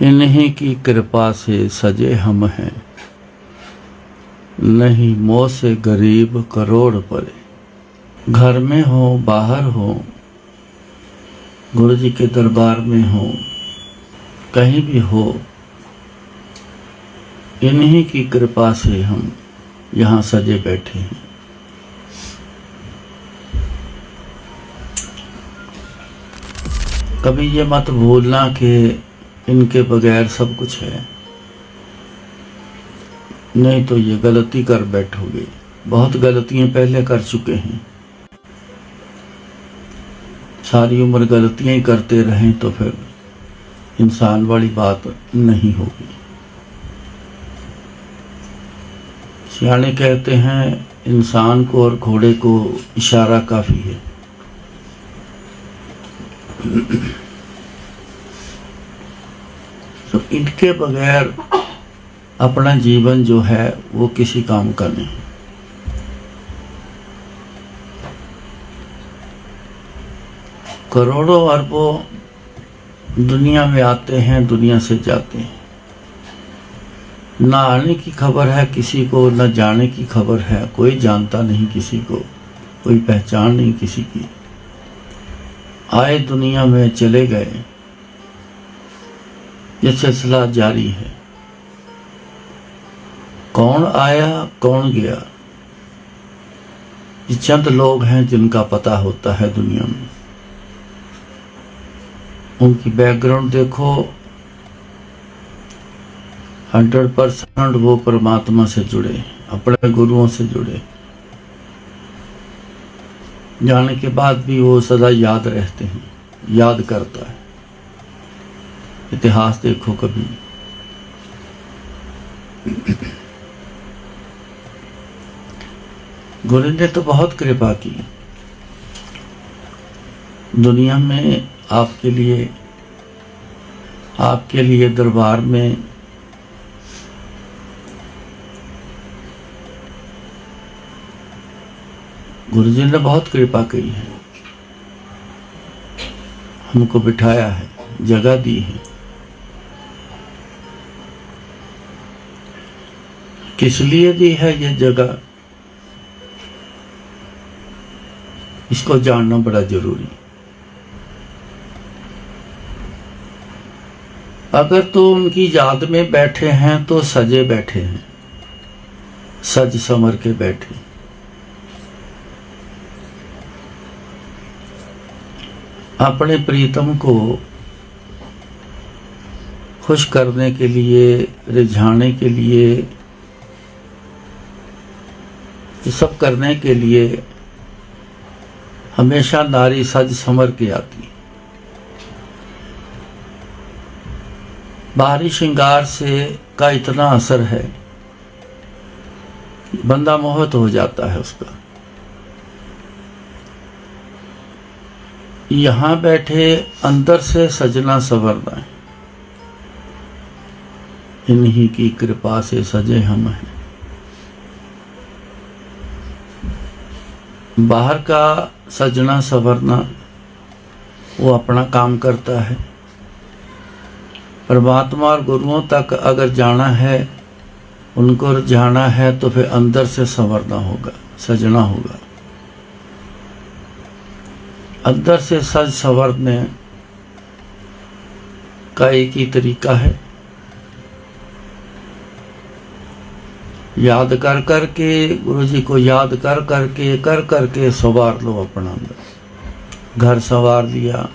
इन्हीं की कृपा से सजे हम हैं, नहीं मोह से गरीब करोड़ परे। घर में हो बाहर हो, गुरु जी के दरबार में हो, कहीं भी हो, इन्हीं की कृपा से हम यहाँ सजे बैठे हैं। कभी ये मत भूलना कि इनके बगैर सब कुछ है, नहीं तो ये गलती कर बैठोगे। बहुत गलतियां पहले कर चुके हैं, सारी उम्र गलतियां ही करते रहें तो फिर इंसान वाली बात नहीं होगी। सियाने कहते हैं इंसान को और घोड़े को इशारा काफी है। तो इनके बगैर अपना जीवन जो है वो किसी काम का नहीं। करोड़ों अरबों दुनिया में आते हैं, दुनिया से जाते हैं। न आने की खबर है किसी को, न जाने की खबर है, कोई जानता नहीं किसी को, कोई पहचान नहीं किसी की। आए दुनिया में चले गए, ये सिलसिला जारी है। कौन आया कौन गया, ये चंद लोग हैं जिनका पता होता है दुनिया में। उनकी बैकग्राउंड देखो, 100% वो परमात्मा से जुड़े, अपने गुरुओं से जुड़े। जाने के बाद भी वो सदा याद रहते हैं, याद करता है। इतिहास देखो कभी। गुरु ने तो बहुत कृपा की दुनिया में, आपके लिए दरबार में गुरु जी ने बहुत कृपा की है। हमको बिठाया है, जगह दी है। किस लिए दी है ये जगह, इसको जानना बड़ा जरूरी। अगर तो उनकी याद में बैठे हैं तो सजे बैठे हैं, सज समर के बैठे। अपने प्रीतम को खुश करने के लिए, रिझाने के लिए, ये सब करने के लिए हमेशा नारी सज समर के आती। बाहरी श्रृंगार से का इतना असर है, बंदा मोहित हो जाता है उसका। यहाँ बैठे अंदर से सजना संवरना है, इन्हीं की कृपा से सजे हम हैं। बाहर का सजना संवरना वो अपना काम करता है। परमात्मा और गुरुओं तक अगर जाना है, उनको जाना है, तो फिर अंदर से संवरना होगा, सजना होगा। अंदर से सज संवरने का एक ही तरीका है, याद कर कर के, गुरु जी को याद कर कर के संवार लो अपना अंदर। घर संवार लिया,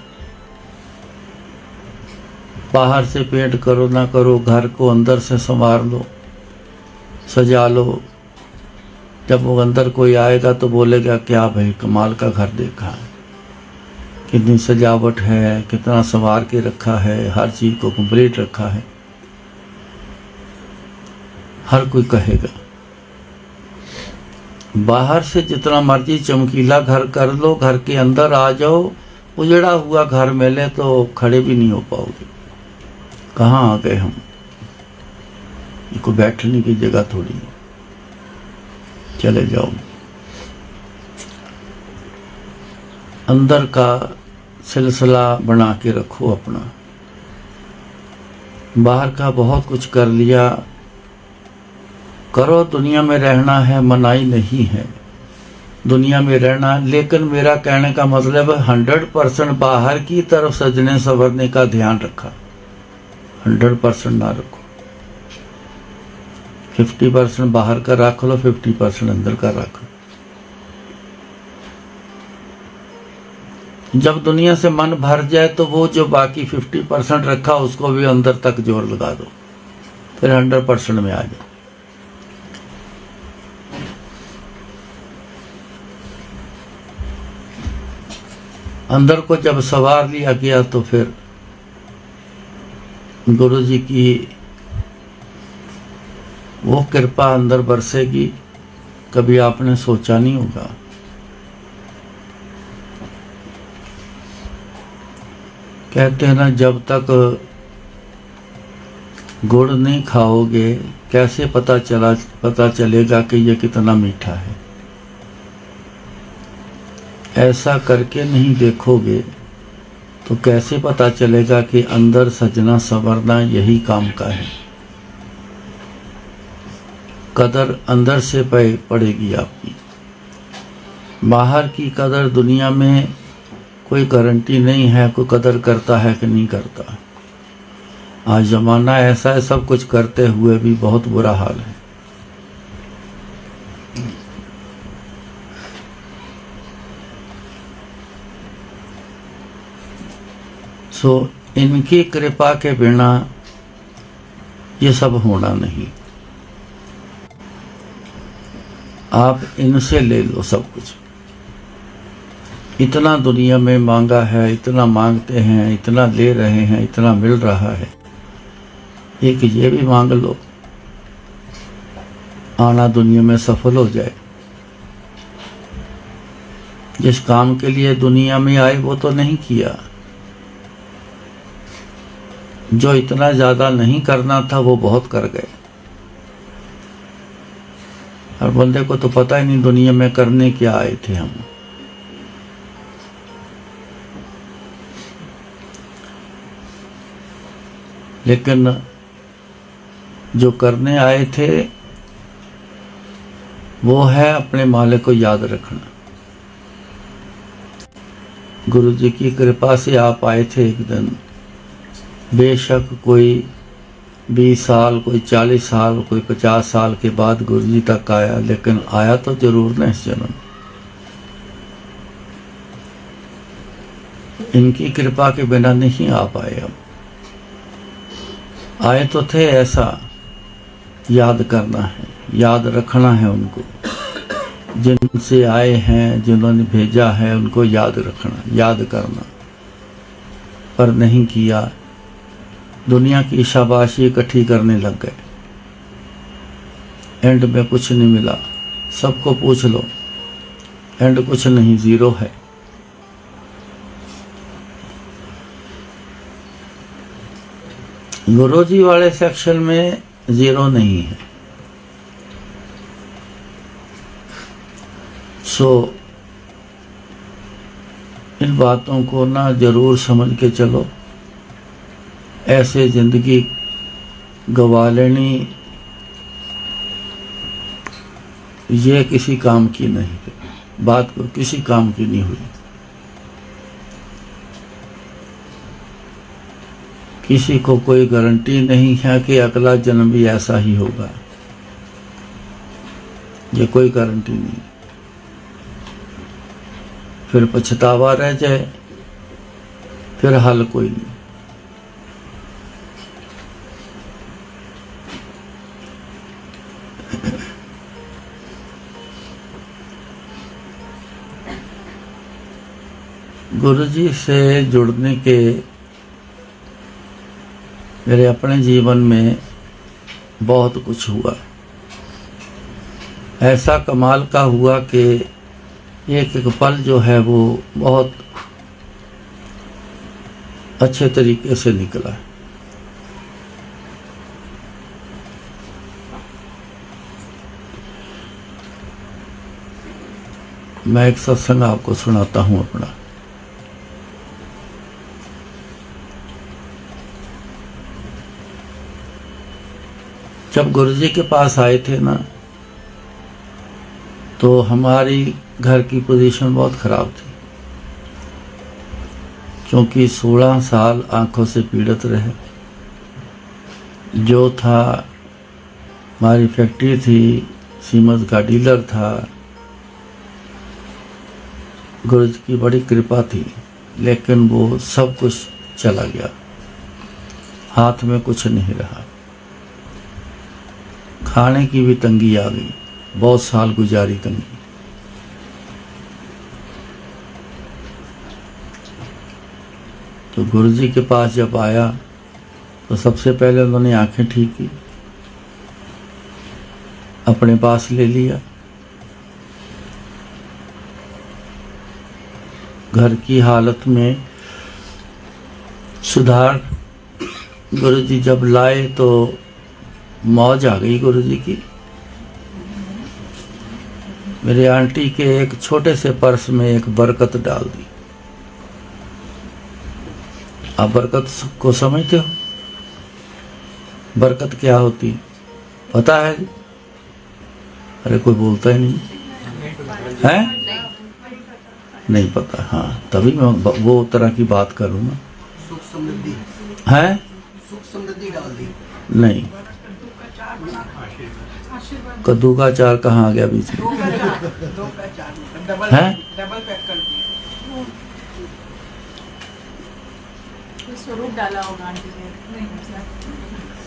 बाहर से पेंट करो ना करो, घर को अंदर से संवार लो, सजा लो। जब वो अंदर कोई आएगा तो बोलेगा क्या भाई कमाल का घर देखा है, कितनी सजावट है, कितना संवार के रखा है, हर चीज को कंप्लीट रखा है। हर कोई कहेगा। बाहर से जितना मर्जी चमकीला घर कर लो, घर के अंदर आ जाओ, उजड़ा हुआ घर मिले तो खड़े भी नहीं हो पाओगे। कहाँ आ गए हम, इनको बैठने की जगह थोड़ी, चले जाओ। अंदर का सिलसिला बना के रखो अपना। बाहर का बहुत कुछ कर लिया, करो, दुनिया में रहना है, मनाही नहीं है दुनिया में रहना। लेकिन मेरा कहने का मतलब है 100% बाहर की तरफ सजने संवरने का ध्यान रखा, 100% ना रखो। 50% बाहर का रख लो, 50% अंदर का रख लो। जब दुनिया से मन भर जाए तो वो जो बाकी 50% रखा उसको भी अंदर तक जोर लगा दो, फिर 100% में आ जाओ। अंदर को जब सवार लिया गया तो फिर गुरु जी की वो कृपा अंदर बरसेगी, कभी आपने सोचा नहीं होगा। कहते हैं ना, जब तक गुड़ नहीं खाओगे कैसे पता चलेगा कि ये कितना मीठा है। ऐसा करके नहीं देखोगे तो कैसे पता चलेगा कि अंदर सजना संवरना यही काम का है। कदर अंदर से पड़ेगी आपकी। बाहर की कदर दुनिया में कोई गारंटी नहीं है, कोई कदर करता है कि नहीं करता। आज जमाना ऐसा है, सब कुछ करते हुए भी बहुत बुरा हाल है। सो इनकी कृपा के बिना ये सब होना नहीं। आप इनसे ले लो सब कुछ। इतना दुनिया में मांगा है, इतना मांगते हैं, इतना ले रहे हैं, इतना मिल रहा है, एक ये भी मांग लो, आना दुनिया में सफल हो जाए। जिस काम के लिए दुनिया में आए वो तो नहीं किया, जो इतना ज्यादा नहीं करना था वो बहुत कर गए। और बंदे को तो पता ही नहीं दुनिया में करने क्या आए थे हम। लेकिन जो करने आए थे वो है अपने मालिक को याद रखना। गुरु जी की कृपा से आप आए थे एक दिन। बेशक कोई 20 साल, कोई 40 साल, कोई 50 साल के बाद गुरु जी तक आया, लेकिन आया तो जरूर ना इस जन्म। इनकी कृपा के बिना नहीं आ पाए। हम आए तो थे, ऐसा याद करना है, याद रखना है उनको। जिनसे आए हैं, जिन्होंने भेजा है, उनको याद रखना, याद करना। पर नहीं किया, दुनिया की शाबाशी इकट्ठी करने लग गए। एंड में कुछ नहीं मिला। सबको पूछ लो, एंड कुछ नहीं, जीरो है। गुरु जी वाले सेक्शन में जीरो नहीं है। सो इन बातों को ना जरूर समझ के चलो। ऐसे जिंदगी गवा लेनी ये किसी काम की नहीं, बात को किसी काम की नहीं हुई। किसी को कोई गारंटी नहीं है कि अगला जन्म भी ऐसा ही होगा, ये कोई गारंटी नहीं। फिर पछतावा रह जाए, फिर हल कोई नहीं। गुरु जी से जुड़ने के मेरे अपने जीवन में बहुत कुछ हुआ। ऐसा कमाल का हुआ कि एक एक पल जो है वो बहुत अच्छे तरीके से निकला। मैं एक सत्संग आपको सुनाता हूँ अपना। जब गुरुजी के पास आए थे ना, तो हमारी घर की पोजीशन बहुत ख़राब थी, क्योंकि 16 साल आंखों से पीड़ित रहे। जो था, हमारी फैक्ट्री थी, सीमेंट का डीलर था। गुरुजी की बड़ी कृपा थी, लेकिन वो सब कुछ चला गया, हाथ में कुछ नहीं रहा। खाने की भी तंगी आ गई, बहुत साल गुजारी तंगी। तो गुरुजी के पास जब आया तो सबसे पहले उन्होंने आंखें ठीक की, अपने पास ले लिया। घर की हालत में सुधार गुरुजी जब लाए तो मौज आ गई गुरुजी की। मेरे आंटी के एक छोटे से पर्स में एक बरकत डाल दी। आप बरकत को समझते हो? बरकत क्या होती पता है? अरे कोई बोलता ही नहीं है, नहीं पता। हाँ, तभी मैं वो तरह की बात करूँगा। सुख समृद्धि है? सुख समृद्धि डाल दी। नहीं, कद्दू का अचार कहाँ आ गया बीच में? है? डबल पैक कर दी। स्वरूप डाला होगा आंटी ने।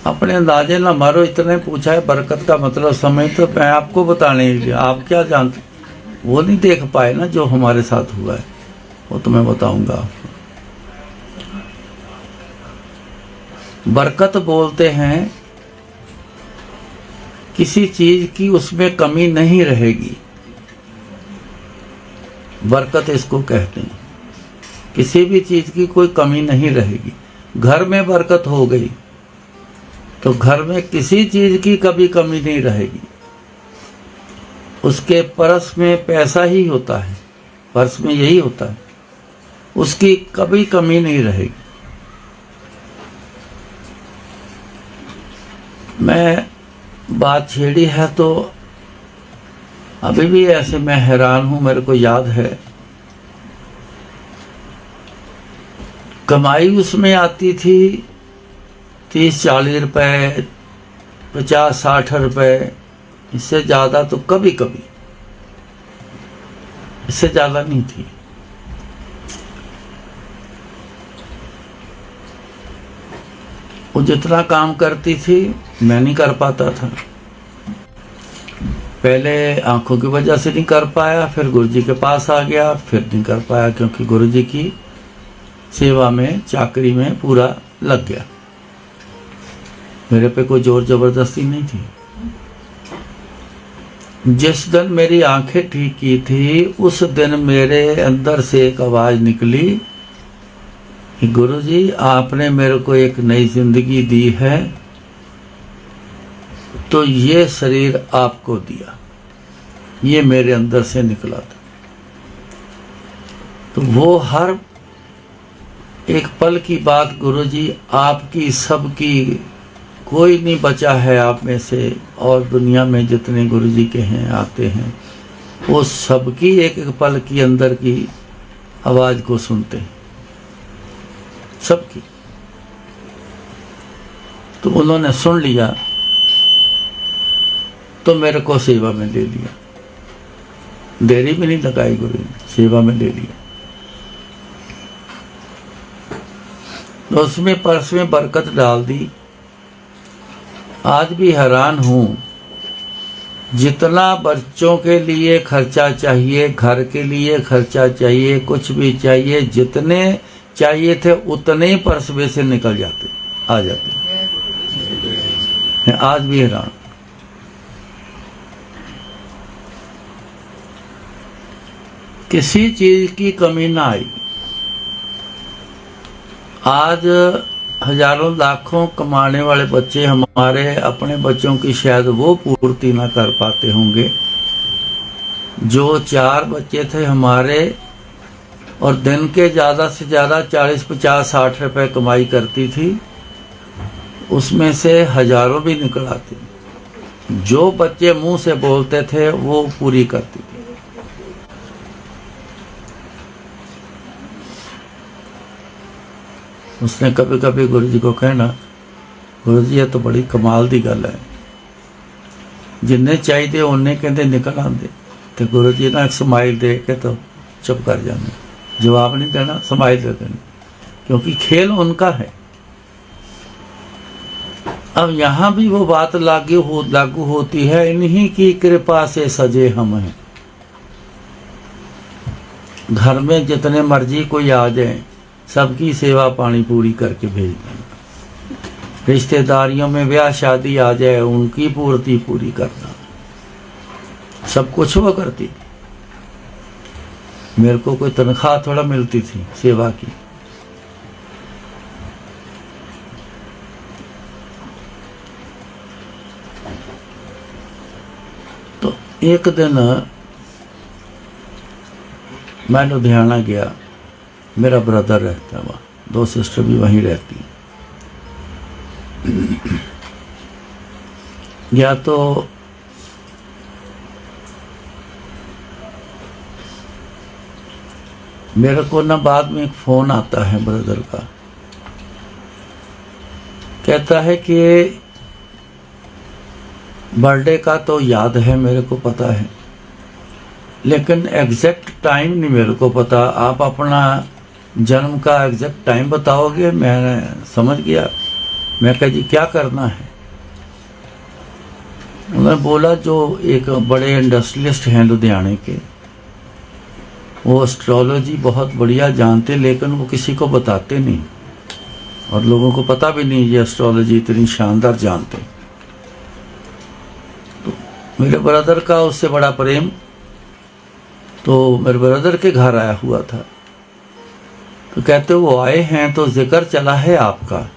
अपने अंदाजे ना मारो, इतने पूछा है बरकत का मतलब समय, तो मैं आपको बताने के लिए, आप क्या जानते, वो नहीं देख पाए ना जो हमारे साथ हुआ है, वो तो मैं बताऊंगा आपको। बरकत बोलते हैं किसी चीज की उसमें कमी नहीं रहेगी, बरकत इसको कहते हैं। किसी भी चीज की कोई कमी नहीं रहेगी। घर में बरकत हो गई तो घर में किसी चीज की कभी कमी नहीं रहेगी। उसके पर्स में पैसा ही होता है, पर्स में यही होता है, उसकी कभी कमी नहीं रहेगी। मैं बात छेड़ी है तो अभी भी ऐसे मैं हैरान हूं। मेरे को याद है कमाई उसमें आती थी 30-40 रुपए, 50-60 रुपए, इससे ज़्यादा तो कभी कभी, इससे ज़्यादा नहीं थी। वो जितना काम करती थी मैं नहीं कर पाता था। पहले आंखों की वजह से नहीं कर पाया, फिर गुरुजी के पास आ गया, फिर नहीं कर पाया, क्योंकि गुरुजी की सेवा में, चाकरी में पूरा लग गया। मेरे पे कोई जोर जबरदस्ती नहीं थी। जिस दिन मेरी आंखें ठीक की थी, उस दिन मेरे अंदर से एक आवाज निकली कि गुरुजी आपने मेरे को एक नई जिंदगी दी है, तो ये शरीर आपको दिया। ये मेरे अंदर से निकला था। तो वो हर एक पल की बात, गुरुजी आपकी सबकी, कोई नहीं बचा है आप में से, और दुनिया में जितने गुरुजी के हैं आते हैं, वो सबकी एक एक पल की अंदर की आवाज को सुनते हैं, सबकी। तो उन्होंने सुन लिया तो मेरे को सेवा में ले लिया। देरी भी नहीं लगाई गुरु ने, सेवा में ले लिया। तो उसमें पर्स में बरकत डाल दी। आज भी हैरान हूँ, जितना बच्चों के लिए खर्चा चाहिए, घर के लिए खर्चा चाहिए, कुछ भी चाहिए, जितने चाहिए थे उतने ही पर्स में से निकल जाते, आ जाते। आज भी हैरान। किसी चीज की कमी ना आई। आज हजारों लाखों कमाने वाले बच्चे हमारे अपने बच्चों की शायद वो पूर्ति ना कर पाते होंगे। जो 4 बच्चे थे हमारे, और दिन के ज़्यादा से ज़्यादा 40, 50, 60 रुपए कमाई करती थी, उसमें से हजारों भी निकल आते। जो बच्चे मुंह से बोलते थे वो पूरी करती थी। उसने कभी कभी गुरु जी को कहना, गुरु जी ये तो बड़ी कमाल दी गल है, जिन्ने चाहिए उन्ने कहते निकल आते, तो गुरु जी ना एक स्माइल दे के तो चुप कर जाने, जवाब नहीं देना, स्माइल दे देनी, क्योंकि खेल उनका है। अब यहाँ भी वो बात लागू होती है, इन्हीं की कृपा से सजे हम हैं। घर में जितने मर्जी कोई आ जाए, सबकी सेवा पानी पूरी करके भेज देना। रिश्तेदारियों में ब्याह शादी आ जाए, उनकी पूर्ति पूरी करना, सब कुछ वो करती थी। मेरे को कोई तनख्वाह थोड़ा मिलती थी सेवा की। तो एक दिन मैं लुधियाना गया, मेरा ब्रदर रहता है वहाँ, 2 सिस्टर भी वहीं रहती। गया तो मेरे को ना बाद में एक फ़ोन आता है ब्रदर का, कहता है कि बर्थडे का तो याद है, मेरे को पता है, लेकिन एग्जैक्ट टाइम नहीं मेरे को पता, आप अपना जन्म का एग्जैक्ट टाइम बताओगे? मैं समझ गया। मैं कहा जी क्या करना है? उन्होंने बोला जो एक बड़े इंडस्ट्रियलिस्ट हैं लुधियाने के, वो एस्ट्रोलॉजी बहुत बढ़िया जानते, लेकिन वो किसी को बताते नहीं और लोगों को पता भी नहीं ये एस्ट्रोलॉजी इतनी शानदार जानते। तो मेरे ब्रदर का उससे बड़ा प्रेम, तो मेरे ब्रदर के घर आया हुआ था, तो कहते वो आए हैं तो जिक्र चला है आपका,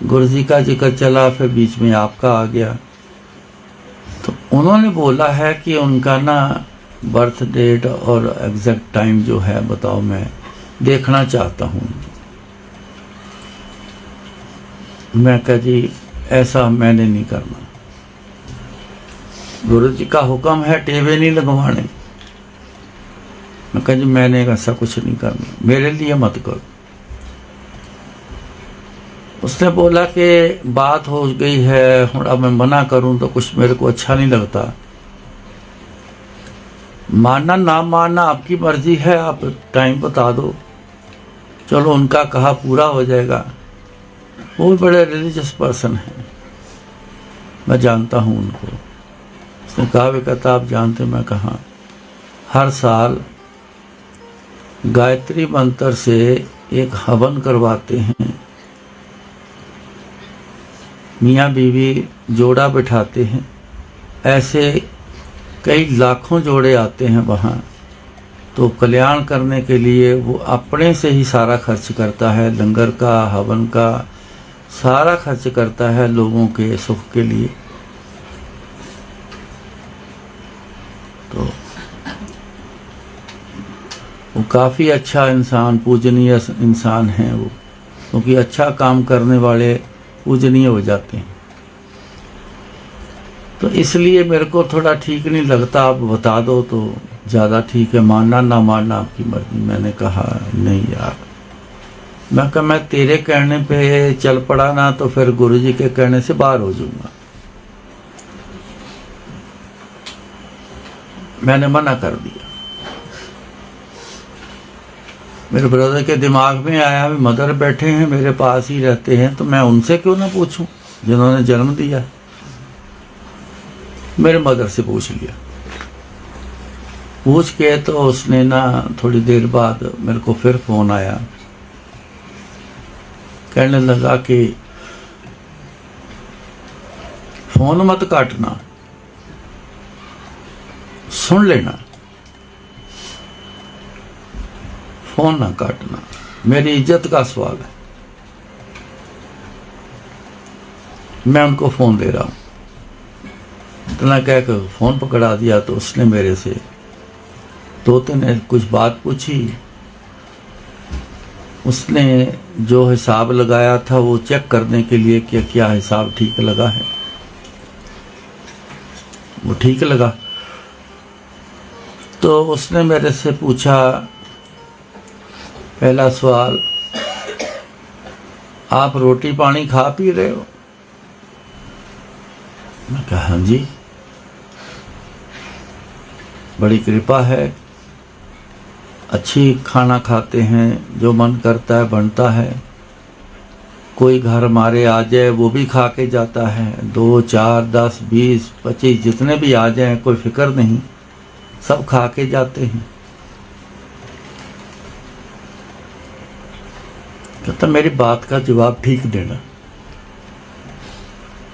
गुरु जी का जिक्र चला, फिर बीच में आपका आ गया। तो उन्होंने बोला है कि उनका ना बर्थ डेट और एग्जैक्ट टाइम जो है बताओ, मैं देखना चाहता हूँ। मैं कहा जी ऐसा मैंने नहीं करना, गुरु जी का हुक्म है टेबे नहीं लगवाने। मैं कहा जी मैंने ऐसा कुछ नहीं करना, मेरे लिए मत करो। उसने बोला कि बात हो गई है, अब मैं मना करूं तो कुछ मेरे को अच्छा नहीं लगता, मानना ना मानना आपकी मर्जी है, आप टाइम बता दो, चलो उनका कहा पूरा हो जाएगा। वो भी बड़े रिलीजियस पर्सन हैं, मैं जानता हूँ उनको। उसने कहा भी कहता आप जानते? मैं कहा हर साल गायत्री मंत्र से एक हवन करवाते हैं, मियाँ बीवी जोड़ा बिठाते हैं, ऐसे कई लाखों जोड़े आते हैं वहाँ, तो कल्याण करने के लिए वो अपने से ही सारा खर्च करता है, लंगर का, हवन का सारा खर्च करता है लोगों के सुख के लिए। तो वो काफ़ी अच्छा इंसान, पूजनीय इंसान है वो, क्योंकि अच्छा काम करने वाले पूजनीय हो जाते हैं। तो इसलिए मेरे को थोड़ा ठीक नहीं लगता, आप बता दो तो ज़्यादा ठीक है, मानना ना मानना आपकी मर्जी। मैंने कहा नहीं यार, मैं कहा मैं तेरे कहने पे चल पड़ा ना तो फिर गुरु जी के कहने से बाहर हो जाऊंगा। मैंने मना कर दिया। मेरे ब्रदर के दिमाग में आया भी मदर बैठे हैं मेरे पास ही रहते हैं, तो मैं उनसे क्यों ना पूछूं जिन्होंने जन्म दिया। मेरे मदर से पूछ लिया, पूछ के तो उसने ना थोड़ी देर बाद मेरे को फिर फोन आया, कहने लगा कि फोन मत काटना, सुन लेना, फोन ना काटना, मेरी इज्जत का सवाल है। मैं उनको फोन दे रहा हूं। इतना कह कर फोन पकड़ा दिया तो उसने मेरे से तोते ने कुछ बात पूछी। उसने जो हिसाब लगाया था वो चेक करने के लिए कि क्या हिसाब ठीक लगा है। वो ठीक लगा। तो उसने मेरे से पूछा, पहला सवाल, आप रोटी पानी खा पी रहे हो? मैं कहा हाँ जी, बड़ी कृपा है, अच्छी खाना खाते हैं, जो मन करता है बनता है। कोई घर हमारे आ जाए वो भी खा के जाता है, 2 4 10 20 25 जितने भी आ जाए कोई फिक्र नहीं, सब खा के जाते हैं। कहता मेरी बात का जवाब ठीक देना।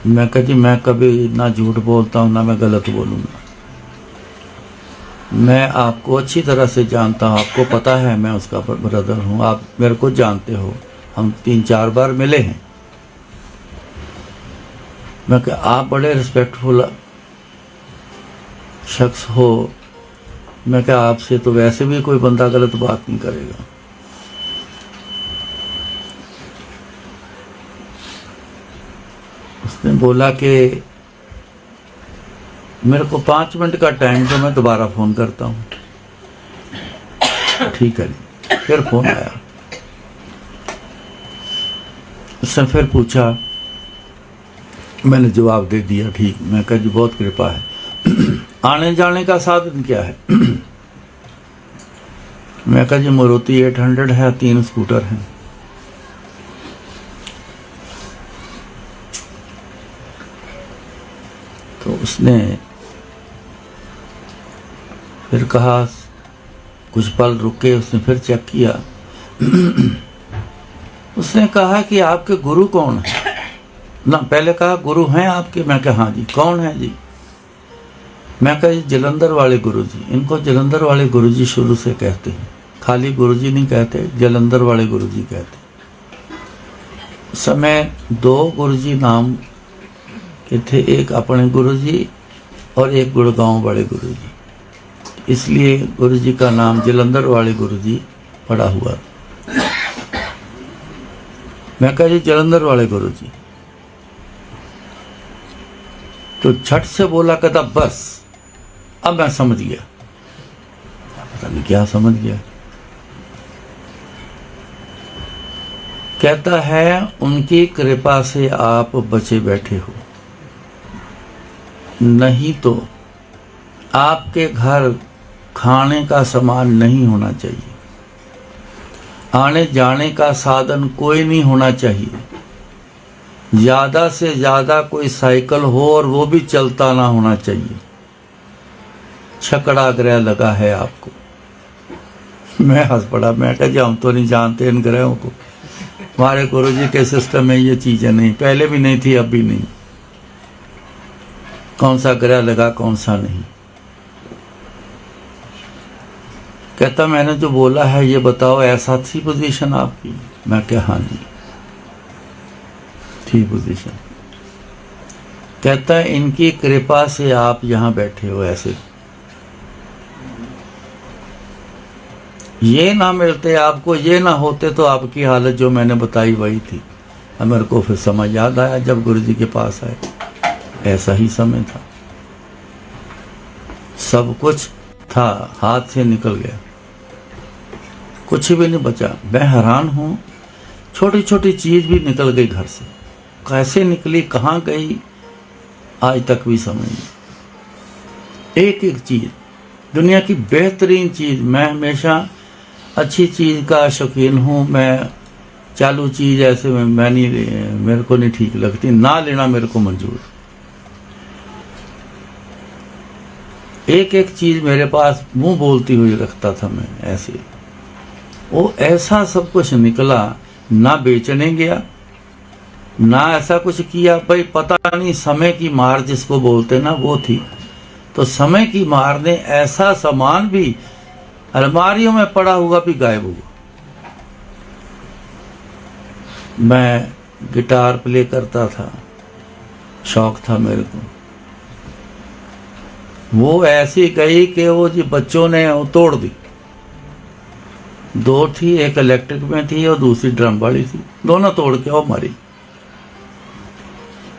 मैं कहा जी मैं कभी ना झूठ बोलता हूँ ना मैं गलत बोलूँगा। मैं आपको अच्छी तरह से जानता हूँ, आपको पता है मैं उसका ब्रदर हूँ, आप मेरे को जानते हो, हम 3-4 बार मिले हैं। मैं कहा आप बड़े रिस्पेक्टफुल शख्स हो, मैं कहा आपसे तो वैसे भी कोई बंदा गलत बात नहीं करेगा। उसने बोला कि मेरे को 5 मिनट का टाइम तो मैं दोबारा फ़ोन करता हूँ। ठीक है जी। फिर फ़ोन आया, उसने फिर पूछा, मैंने जवाब दे दिया ठीक। मैं कहा जी बहुत कृपा है। आने जाने का साधन क्या है? मैं कहा जी मारुति 800 है, 3 स्कूटर हैं। तो उसने फिर कहा, कुछ पल रुके, उसने फिर चेक किया। उसने कहा कि आपके गुरु कौन है? ना पहले कहा गुरु हैं आपके? मैं कहा हाँ जी। कौन है जी? मैं कहा जलंधर वाले गुरु जी। इनको जलंधर वाले गुरु जी शुरू से कहते हैं, खाली गुरु जी नहीं कहते, जलंधर वाले गुरु जी कहते। उस समय 2 गुरु जी नाम के थे, एक अपने गुरु जी और एक गुड़गांव वाले गुरु जी, इसलिए गुरु जी का नाम जलंधर वाले गुरु जी पड़ा हुआ। मैं कहा जी जलंधर वाले गुरु जी। तो झट से बोला, कहता बस अब मैं समझ गया। पता नहीं क्या समझ गया। कहता है उनकी कृपा से आप बचे बैठे हो, नहीं तो आपके घर खाने का सामान नहीं होना चाहिए, आने जाने का साधन कोई नहीं होना चाहिए, ज़्यादा से ज़्यादा कोई साइकिल हो और वो भी चलता ना होना चाहिए। छकड़ा ग्रह लगा है आपको। मैं हंस पड़ा। मैं कहा जी हम तो नहीं जानते इन ग्रहों को, हमारे गुरुजी के सिस्टम में ये चीज़ें नहीं, पहले भी नहीं थी अब भी नहीं। कौन सा ग्रह लगा कौन सा नहीं। कहता मैंने जो बोला है ये बताओ, ऐसा थी पोजीशन आपकी? मैं क्या हाँ जी थी पोजीशन। कहता है इनकी कृपा से आप यहाँ बैठे हो। ऐसे ये ना मिलते आपको, ये ना होते तो आपकी हालत जो मैंने बताई वही थी। मेरे को फिर समझ याद आया जब गुरुजी के पास आए, ऐसा ही समय था, सब कुछ था, हाथ से निकल गया, कुछ भी नहीं बचा। मैं हैरान हूँ, छोटी छोटी चीज भी निकल गई घर से, कैसे निकली कहाँ गई आज तक भी समझ नहीं। एक एक चीज, दुनिया की बेहतरीन चीज। मैं हमेशा अच्छी चीज का शौकीन हूँ। मैं चालू चीज ऐसे मैं नहीं, मेरे को नहीं ठीक लगती, ना लेना मेरे को मंजूर। एक एक चीज मेरे पास मुंह बोलती हुई रखता था मैं ऐसे। वो ऐसा सब कुछ निकला, ना बेचने गया ना ऐसा कुछ किया। भाई पता नहीं, समय की मार जिसको बोलते ना वो थी। तो समय की मार ने ऐसा सामान भी अलमारियों में पड़ा हुआ भी गायब हुआ। मैं गिटार प्ले करता था, शौक था मेरे को। वो ऐसी गई कि वो जी बच्चों ने वो तोड़ दी। 2 थी, एक इलेक्ट्रिक में थी और दूसरी ड्रम वाली थी, दोनों तोड़ के वो मरी।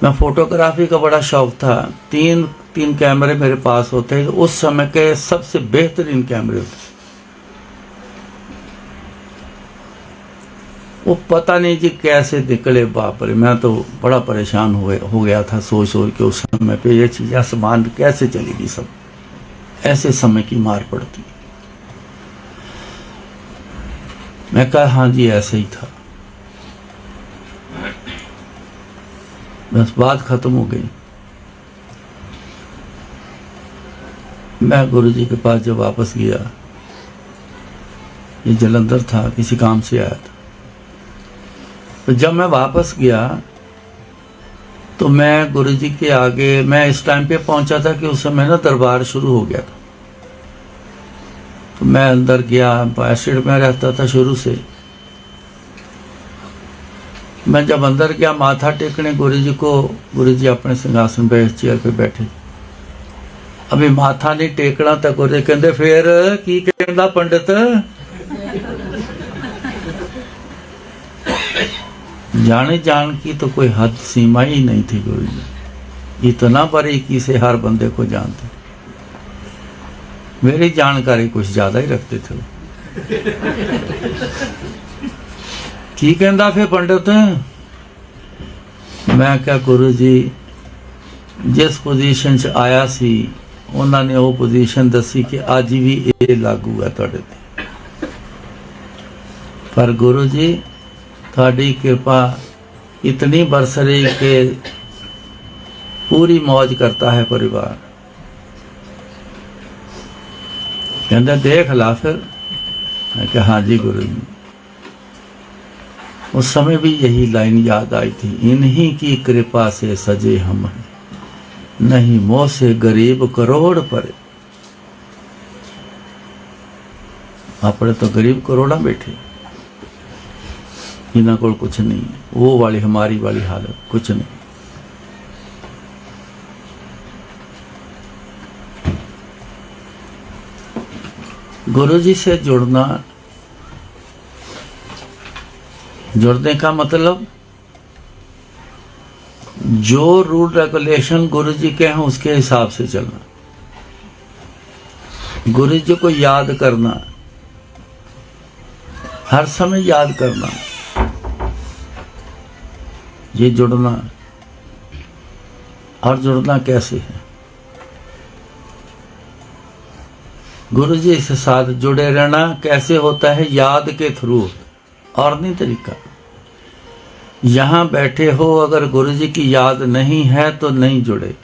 मैं फोटोग्राफी का बड़ा शौक था। 3 3 कैमरे मेरे पास होते हैं, उस समय के सबसे बेहतरीन कैमरे होते। वो पता नहीं जी कैसे निकले, बाप रे, मैं तो बड़ा परेशान हो गया था सोच सोच के उस समय पे ये चीज़ आसमान कैसे चलेगी, सब ऐसे समय की मार पड़ती। मैं कहा हाँ जी ऐसे ही था, बस बात खत्म हो गई। मैं गुरुजी के पास जब वापस गया, ये जलंधर था, किसी काम से आया था, तो जब मैं वापस गया तो मैं गुरुजी के आगे, मैं इस टाइम पे पहुंचा था कि उस समय ना दरबार शुरू हो गया था। तो मैं अंदर गया, एसिड में रहता था शुरू से। मैं जब अंदर गया माथा टेकने गुरुजी को, गुरुजी अपने सिंहासन पे चेयर पे बैठे, अभी माथा नहीं टेकना था, गुरुजी कहते फिर की कहंदा पंडित, जाने जान की तो कोई हद सीमा ही नहीं थी गुरुजी, इतना बारीकी से हर बंदे को जानते, मेरी जानकारी कुछ ज्यादा ही रखते थे। की कहंदा फिर पंडित, मैं क्या गुरुजी जिस पोजीशन च आया सी उन्होंने वो पोजीशन दसी कि अज भी ये लागू है तुहाडे ते, पर गुरुजी थोड़ी कृपा इतनी बरस रही कि पूरी मौज करता है परिवार। कहते देख ला फिर। मैं कहा हाँ जी गुरु जी। उस समय भी यही लाइन याद आई थी, इन्हीं की कृपा से सजे हम हैं, नहीं मोह से गरीब करोड़ परे। अपने तो गरीब करोड़ा बैठे, इन्हों को कुछ नहीं है, वो वाली हमारी वाली हालत कुछ नहीं। गुरु जी से जुड़ने का मतलब जो रूल रेगुलेशन गुरु जी के हैं उसके हिसाब से चलना, गुरु जी को याद करना, हर समय याद करना, ये जुड़ना। और जुड़ना कैसे है? गुरु जी के साथ जुड़े रहना कैसे होता है? याद के थ्रू, और नहीं तरीका। यहां बैठे हो, अगर गुरु जी की याद नहीं है तो नहीं जुड़े।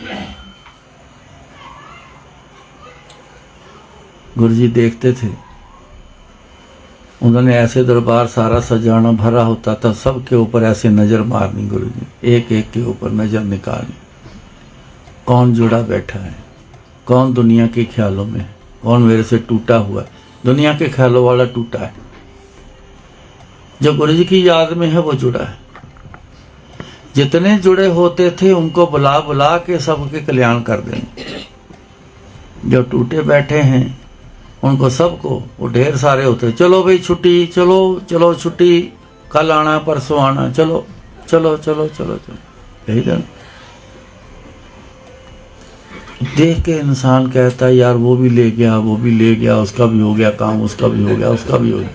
गुरु जी देखते थे, उन्होंने ऐसे दरबार सारा सजाना भरा होता था, सबके ऊपर ऐसे नजर मारनी गुरु जी, एक एक के ऊपर नजर निकालनी, कौन जुड़ा बैठा है, कौन दुनिया के ख्यालों में है, कौन मेरे से टूटा हुआ है, दुनिया के ख्यालों वाला टूटा है, जो गुरु जी की याद में है वो जुड़ा है। जितने जुड़े होते थे उनको बुला बुला के सबके कल्याण कर देंगे। जो टूटे बैठे हैं उनको सबको, वो ढेर सारे होते, चलो भाई छुट्टी, चलो चलो छुट्टी, कल आना परसों आना, चलो चलो चलो चलो चलो, यही था। देख के इंसान कहता है यार वो भी ले गया, वो भी ले गया, उसका भी हो गया काम, उसका भी हो गया, उसका भी हो गया।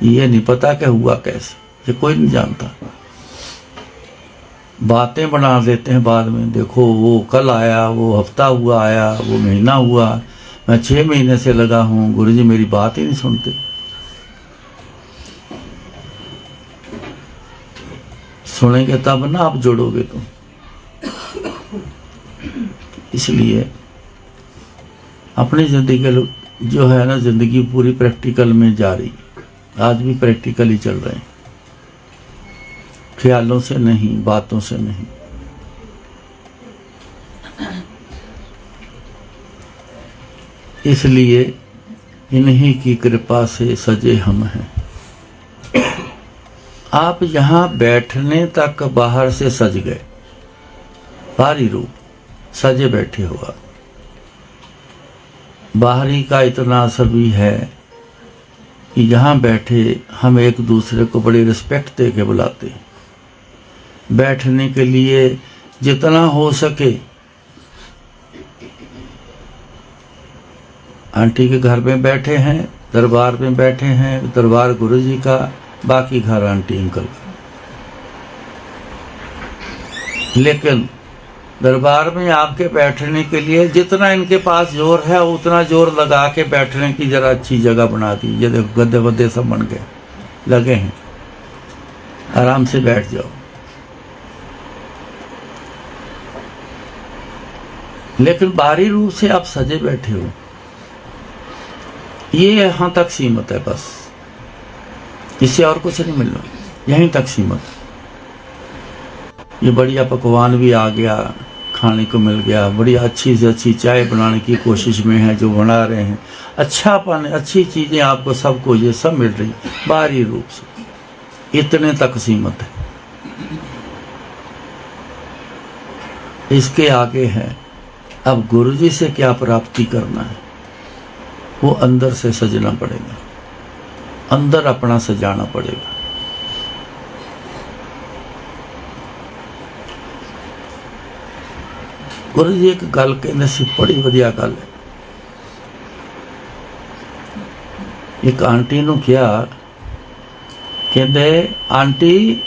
ये नहीं पता कि हुआ कैसे, ये कोई नहीं जानता। बातें बना देते हैं बाद में, देखो वो कल आया, वो हफ्ता हुआ आया, वो महीना हुआ, मैं 6 महीने से लगा हूं, गुरुजी मेरी बात ही नहीं सुनते। सुनेंगे तब ना आप जुड़ोगे तुम। इसलिए अपनी जिंदगी जो है ना, जिंदगी पूरी प्रैक्टिकल में जा रही, आज भी प्रैक्टिकल ही चल रहे हैं, ख्यालों से नहीं, बातों से नहीं। इसलिए इन्हीं की कृपा से सजे हम हैं। आप यहां बैठने तक बाहर से सज गए, बाहरी रूप सजे बैठे हो आप। बाहरी का इतना असर भी है कि यहां बैठे हम एक दूसरे को बड़ी रिस्पेक्ट दे के बुलाते हैं। बैठने के लिए जितना हो सके आंटी के घर में बैठे हैं, दरबार में बैठे हैं, दरबार गुरु जी का, बाकी घर आंटी अंकल का। लेकिन दरबार में आपके बैठने के लिए जितना इनके पास जोर है उतना जोर लगा के बैठने की जरा अच्छी जगह बना दी। ये देखो गद्दे वद्दे सब बन गए, लगे हैं, आराम से बैठ जाओ। लेकिन बाहरी रूप से आप सजे बैठे हो, ये यहाँ तक सीमित है, बस इससे और कुछ नहीं मिल रहा, यहीं तक सीमित। ये बढ़िया पकवान भी आ गया, खाने को मिल गया, बड़ी अच्छी से अच्छी चाय बनाने की कोशिश में है जो बना रहे हैं, अच्छा पाने, अच्छी चीज़ें आपको सबको ये सब मिल रही बाहरी रूप से, इतने तक सीमित है। इसके आगे है अब गुरुजी से क्या प्राप्ति करना है, वो अंदर से सजना पड़ेगा, अंदर अपना सजाना पड़ेगा। गुरु जी एक गल कहते सी, बड़ी वधिया गल है। एक आंटी नूं कहा, कहते आंटी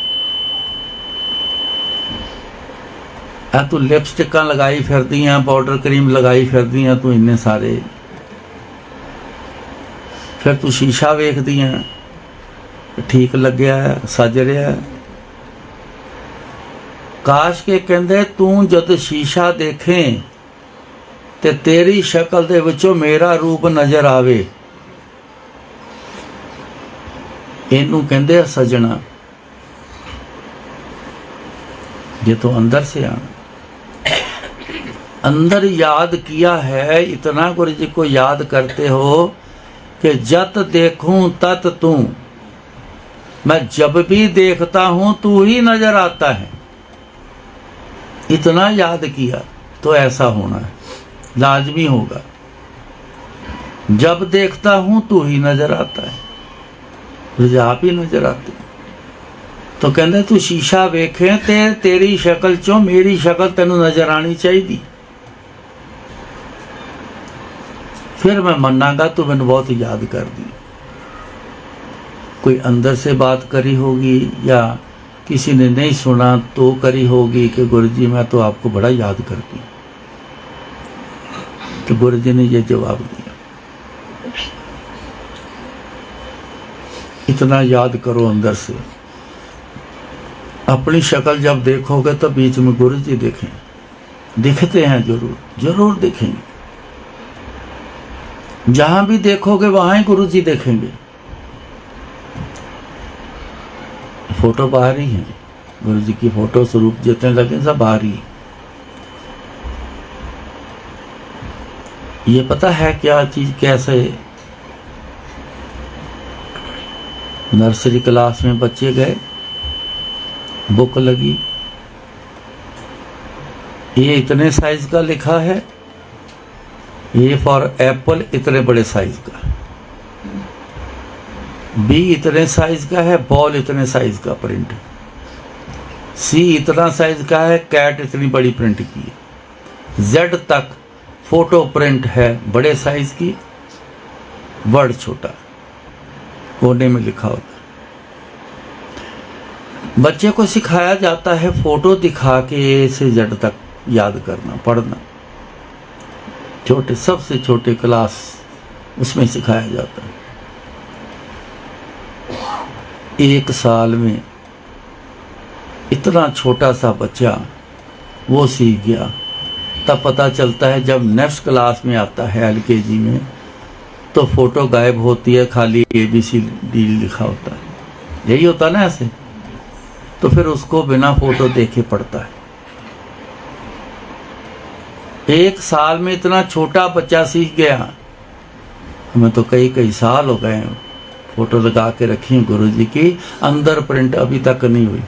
आ तू लिपस्टिकां लगाई फिरदी है, पाउडर क्रीम लगाई फिरदी है, तू इन्ने सारे, फिर तू शीशा वेखदी है, ठीक लग्या है, सज रहा है। काश के कहंदे तू जद शीशा देखें ते तेरी शक्ल दे विचों मेरा रूप नजर आवे, इनू कहंदे सजना। ये तो अंदर से आना, अंदर याद किया है इतना। गुरु जी को याद करते हो कि जत देखूं तत तू, मैं जब भी देखता हूं तू ही नजर आता है, इतना याद किया तो ऐसा होना है, लाजमी होगा। जब देखता हूं तू ही नजर आता है, मुझे आप ही नजर आते हैं। तो कहते तू शीशा वेखे ते तेरी शक्ल चो मेरी शक्ल तेनू नजर आनी चाहिए, फिर मैं मनागा तू मैनू बहुत याद कर दी। कोई अंदर से बात करी होगी या किसी ने नहीं सुना तो करी होगी कि गुरु जी मैं तो आपको बड़ा याद करती, तो गुरु जी ने ये जवाब दिया, इतना याद करो अंदर से। अपनी शक्ल जब देखोगे तो बीच में गुरु जी देखें, दिखते हैं, जरूर जरूर देखेंगे। जहां भी देखोगे वहां ही गुरु जी देखेंगे। फोटो बाहर ही है, गुरु जी की फोटो स्वरूप जितने लगे सब बाहर ही। ये पता है क्या चीज, कैसे नर्सरी क्लास में बच्चे गए, बुक लगी, ये इतने साइज का लिखा है, ए फॉर एप्पल इतने बड़े साइज का, बी इतने साइज का है, बॉल इतने साइज का प्रिंट, सी इतना साइज का है, कैट इतनी बड़ी प्रिंट की है, जेड तक फोटो प्रिंट है बड़े साइज की, वर्ड छोटा कोने में लिखा होता है। बच्चे को सिखाया जाता है फोटो दिखा के ए से जेड तक याद करना, पढ़ना, छोटे सबसे छोटे क्लास उसमें सिखाया जाता है। एक साल में इतना छोटा सा बच्चा वो सीख गया, तब पता चलता है जब नेक्स्ट क्लास में आता है LKG में तो फोटो गायब होती है, खाली ABCD लिखा होता है, यही होता ना ऐसे। तो फिर उसको बिना फोटो देखे पढ़ता है। एक साल में इतना छोटा बच्चा सीख गया, हमें तो कई कई साल हो गए फोटो लगा के रखी गुरु जी की, अंदर प्रिंट अभी तक नहीं हुई,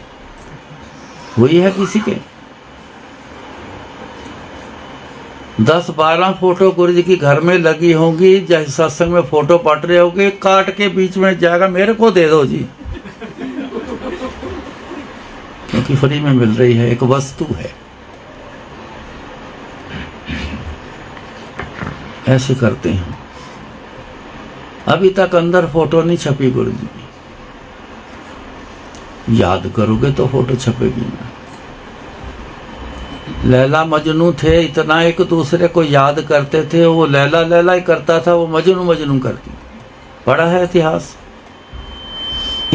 हुई है किसी के 10-12 फोटो गुरु जी की घर में लगी होंगी, जैसे सत्संग में फोटो पढ़ रहे होंगे, काट के बीच में जाएगा मेरे को दे दो जी, क्योंकि फ्री में मिल रही है, एक वस्तु है। ऐसे करते हैं। अभी तक अंदर फोटो नहीं छपी गुरु जी की। याद करोगे तो फोटो छपेगी ना। लैला मजनू थे, इतना एक दूसरे को याद करते थे। वो लैला लैला ही करता था, वो मजनू मजनू करती। पढ़ा है इतिहास।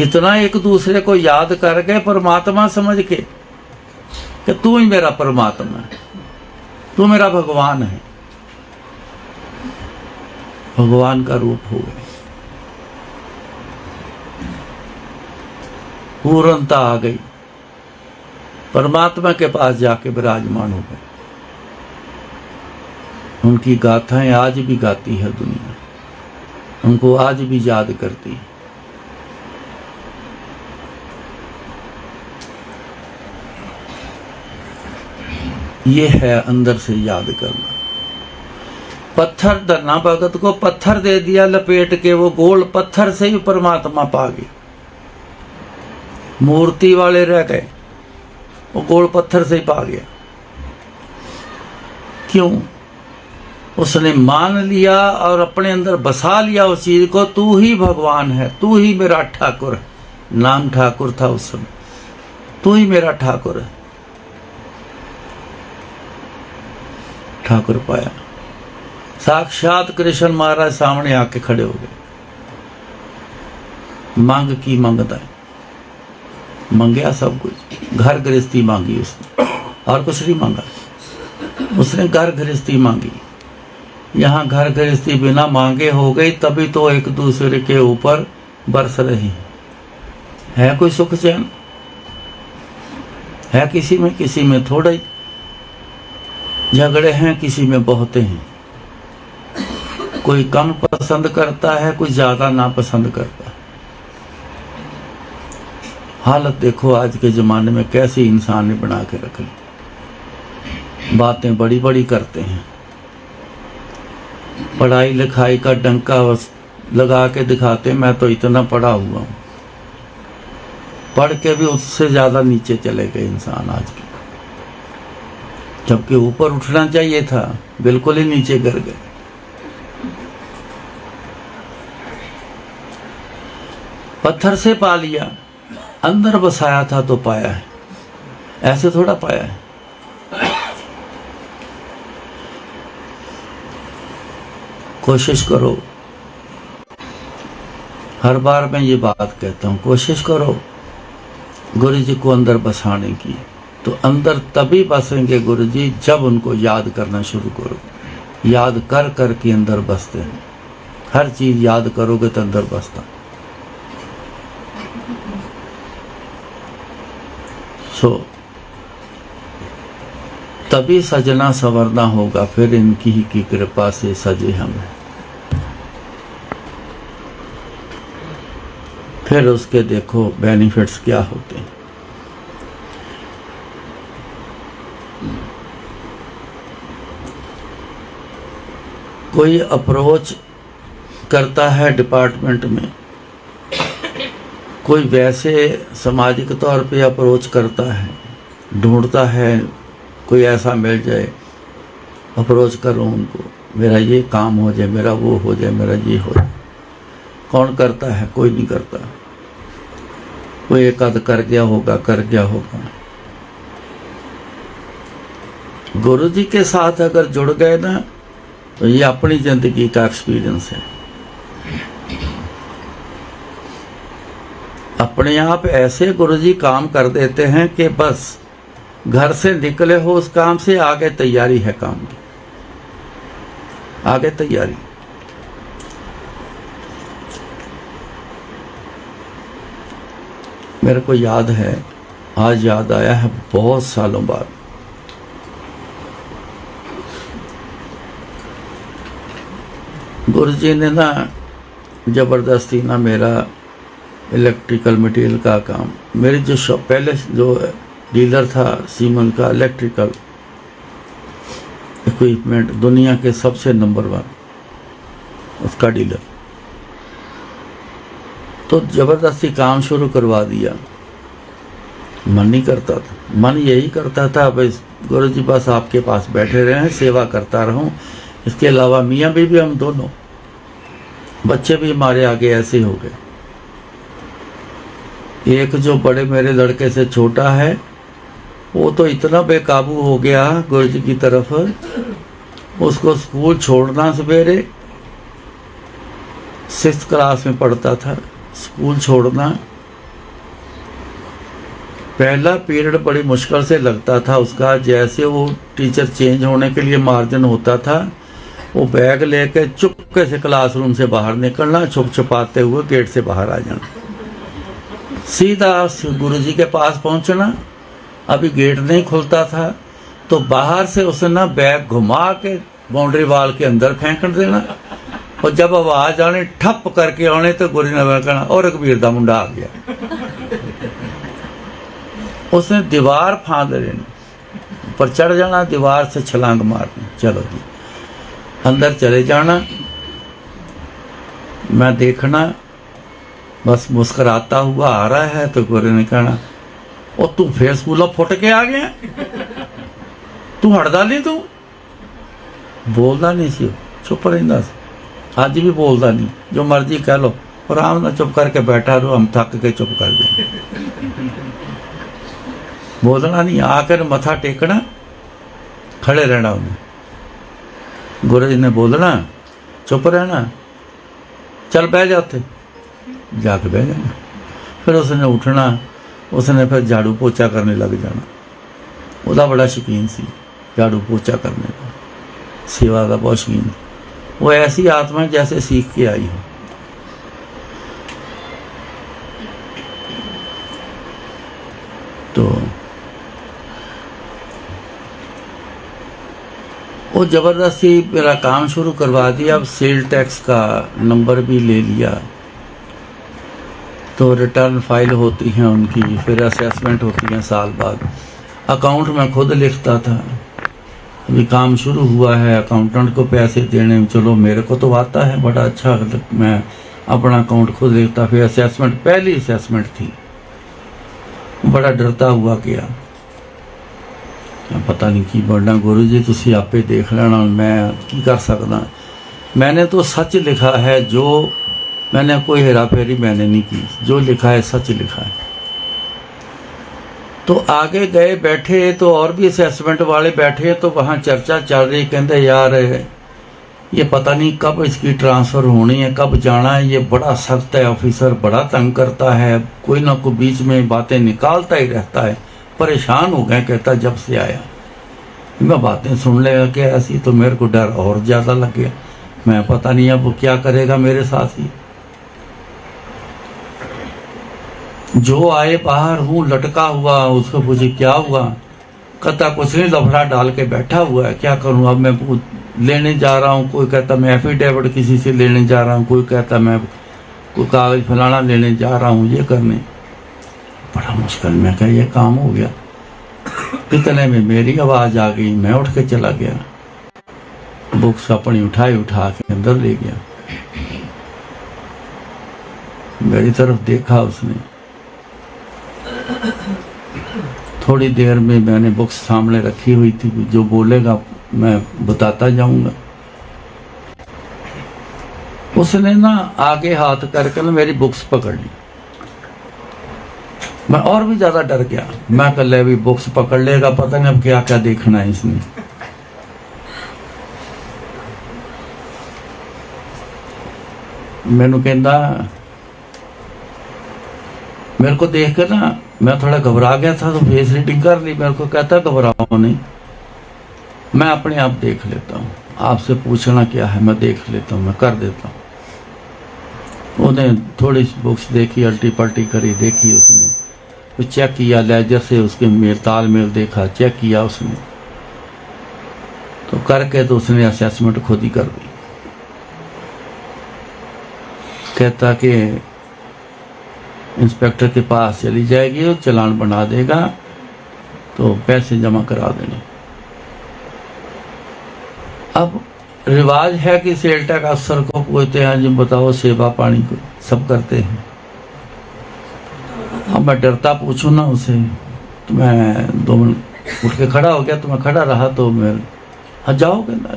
इतना एक दूसरे को याद करके परमात्मा समझ के कि तू ही मेरा परमात्मा है, तू मेरा भगवान है। भगवान का रूप हो गए, पूर्णता आ गई, परमात्मा के पास जाके विराजमान हो गए। उनकी गाथाएं आज भी गाती है दुनिया, उनको आज भी याद करती है। ये है अंदर से याद करना। पत्थर धरना भगत को पत्थर दे दिया लपेट के, वो गोल पत्थर से ही परमात्मा पा गया। मूर्ति वाले रह गए, वो गोल पत्थर से ही पा गया। क्यों? उसने मान लिया और अपने अंदर बसा लिया उस चीज को। तू ही भगवान है, तू ही मेरा ठाकुर है। नाम ठाकुर था उस समय। तू ही मेरा ठाकुर है। ठाकुर पाया। साक्षात कृष्ण महाराज सामने आके खड़े हो गए। मांग की मंगता है, मंगया सब कुछ। घर गृहस्थी मांगी उसने, और कुछ नहीं मांगा। उसने घर गृहस्थी मांगी। यहाँ घर गृहस्थी बिना मांगे हो गई, तभी तो एक दूसरे के ऊपर बरस रही है। कोई सुख चैन है किसी में थोड़ा ही। झगड़े हैं किसी में बहुत हैं। कोई कम पसंद करता है, कोई ज्यादा ना पसंद करता है। हालत देखो आज के जमाने में कैसी इंसान ने बना के रख ली। बातें बड़ी बड़ी करते हैं। पढ़ाई लिखाई का डंका लगा के दिखाते, मैं तो इतना पढ़ा हुआ हूं। पढ़ के भी उससे ज्यादा नीचे चले गए इंसान आज के। जबकि ऊपर उठना चाहिए था, बिल्कुल ही नीचे गिर गए। पत्थर से पा लिया, अंदर बसाया था तो पाया है। ऐसे थोड़ा पाया है। कोशिश करो। हर बार मैं ये बात कहता हूं, कोशिश करो गुरु जी को अंदर बसाने की। तो अंदर तभी बसेंगे गुरु जी जब उनको याद करना शुरू करो। याद कर कर के अंदर बसते हैं। हर चीज याद करोगे तो अंदर बसता। तभी सजना संवरना होगा, फिर इनकी ही की कृपा से सजे हम। फिर उसके देखो बेनिफिट्स क्या होते हैं। कोई अप्रोच करता है डिपार्टमेंट में, कोई वैसे सामाजिक तौर पे अप्रोच करता है, ढूंढता है कोई ऐसा मिल जाए, अप्रोच करूं उनको, मेरा ये काम हो जाए, मेरा वो हो जाए, मेरा ये हो जाए। कौन करता है? कोई नहीं करता। कोई एक आध कर गया होगा। गुरु जी के साथ अगर जुड़ गए ना, तो ये अपनी जिंदगी का एक्सपीरियंस है। अपने आप ऐसे गुरु जी काम कर देते हैं कि बस घर से निकले हो उस काम से, आगे तैयारी है काम की, आगे तैयारी। मेरे को याद है, आज याद आया है बहुत सालों बाद। गुरु जी ने ना जबरदस्ती ना मेरा इलेक्ट्रिकल मटेरियल का काम, मेरी जो शॉप पहले जो डीलर था सीमन का इलेक्ट्रिकल इक्विपमेंट, दुनिया के सबसे नंबर 1 उसका डीलर, तो जबरदस्ती काम शुरू करवा दिया। मन नहीं करता था, मन यही करता था बस गुरु जी बस आपके पास बैठे रहे, सेवा करता रहूं, इसके अलावा मियाँ बीवी हम दोनों बच्चे भी हमारे आगे ऐसे हो गए। एक जो बड़े मेरे लड़के से छोटा है वो तो इतना बेकाबू हो गया गुरु जी की तरफ, उसको स्कूल छोड़ना सवेरे, 6th क्लास में पढ़ता था, स्कूल छोड़ना, पहला पीरियड बड़ी मुश्किल से लगता था उसका। जैसे वो टीचर चेंज होने के लिए मार्जिन होता था, वो बैग लेके चुपके से क्लासरूम से बाहर निकलना, छुप छुपाते हुए गेट से बाहर आ जाना, सीधा गुरु जी के पास पहुंचना। अभी गेट नहीं खुलता था तो बाहर से उसने ना बैग घुमा के बाउंड्री वाल के अंदर फेंक देना, और जब आवाज आने ठप करके आने तो गुरु जी ने कहना और रघबीर दा मुंडा आ गया। उसने दीवार फांद लेनी, ऊपर चढ़ जाना, दीवार से छलांग मारनी, चलो जी अंदर चले जाना, मैं देखना, बस मुस्कुराता हुआ आ रहा है तो गुरु ने कहना और तू फिर स्कूलों फुट के आ गया, तू हटदा नहीं, तू बोलता नहीं सी, चुप रहिंदा सी। अज भी बोलता नहीं, जो मर्जी कह लो, आराम नाल चुप करके बैठा रहो, हम थक के चुप कर देंगे, बोलना नहीं, आकर मथा टेकना, खड़े रहना उन्हें। गुरु जी ने बोलना, चुप रहना, चल बह जाते, जाके बह जाना। फिर उसने उठना, उसने फिर झाड़ू पोछा करने लग जाना, उसका बड़ा शौकीन सी झाड़ू पोछा करने का, सेवा का बहुत शौकीन। वो ऐसी आत्मा जैसे सीख के आई हो। तो वो ज़बरदस्ती मेरा काम शुरू करवा दिया। अब सेल टैक्स का नंबर भी ले लिया, तो रिटर्न फाइल होती हैं उनकी, फिर असेसमेंट होती हैं साल बाद। अकाउंट में खुद लिखता था, अभी काम शुरू हुआ है, अकाउंटेंट को पैसे देने, चलो मेरे को तो आता है बड़ा अच्छा, मैं अपना अकाउंट खुद लिखता। फिर असेसमेंट, पहली असेसमेंट थी, बड़ा डरता हुआ गया, पता नहीं की बनना। गुरु जी तुसी आपे देख लेना, मैं की कर सकदा, मैंने तो सच लिखा है, जो मैंने कोई हेरा फेरी मैंने नहीं की, जो लिखा है सच लिखा है। तो आगे गए, बैठे तो और भी असेसमेंट वाले बैठे, तो वहाँ चर्चा चल रही, कहते यार ये पता नहीं कब इसकी ट्रांसफ़र होनी है, कब जाना है, ये बड़ा सख्त है ऑफिसर, बड़ा तंग करता है, कोई ना कोई बीच में बातें निकालता ही रहता है, परेशान हो गए। कहता जब से आया मैं बातें सुन लेगा क्या ऐसी, तो मेरे को डर और ज़्यादा लग गया, मैं पता नहीं अब वो क्या करेगा मेरे साथ ही। जो आए बाहर हूँ लटका हुआ, उसको पूछे क्या हुआ, कहता कुछ नहीं, लफड़ा डाल के बैठा हुआ है, क्या करूँ अब, मैं लेने जा रहा हूँ, कोई कहता मैं एफिडेविट किसी से लेने जा रहा हूँ, कोई कहता मैं कोई कागज फलाना लेने जा रहा हूँ, ये करने। बड़ा मुश्किल में क्या ये काम हो गया। इतने में मेरी आवाज़ आ गई, मैं उठ के चला गया, बुक्स अपनी उठा के अंदर ले गया। मेरी तरफ देखा उसने, थोड़ी देर में मैंने बुक्स सामने रखी हुई थी, जो बोलेगा मैं बताता जाऊंगा। उसने ना आगे हाथ करके ना मेरी बुक्स पकड़ ली, मैं और भी ज्यादा डर गया। मैं कल अभी बुक्स पकड़ लेगा, पता नहीं अब क्या क्या देखना है इसने। मैनू कहता, मेरे को देख कर ना मैं थोड़ा घबरा गया था, तो फेस रीडिंग कर ली। मेरे को कहता घबराओ नहीं, मैं अपने आप देख लेता हूँ, आपसे पूछना क्या है, मैं देख लेता हूँ, मैं कर देता हूँ। उन्हें थोड़ी बुक्स देखी, अल्टी पल्टी करी, देखी उसने, तो चेक किया, लेजर से उसके मेल तालमेल देखा, चेक किया उसने, तो करके तो उसने असेसमेंट खुद ही कर दी। कहता कि इंस्पेक्टर के पास चली जाएगी, वो चालान बना देगा, तो पैसे जमा करा देने। अब रिवाज है कि सेल टैक्स अफसर को पूछते हैं जी बताओ सेवा पानी को सब करते हैं। अब मैं डरता पूछूं ना उसे, तो मैं 2 मिनट उठ के खड़ा हो गया, तो मैं खड़ा रहा, तो मैं हाँ जाओ कहना।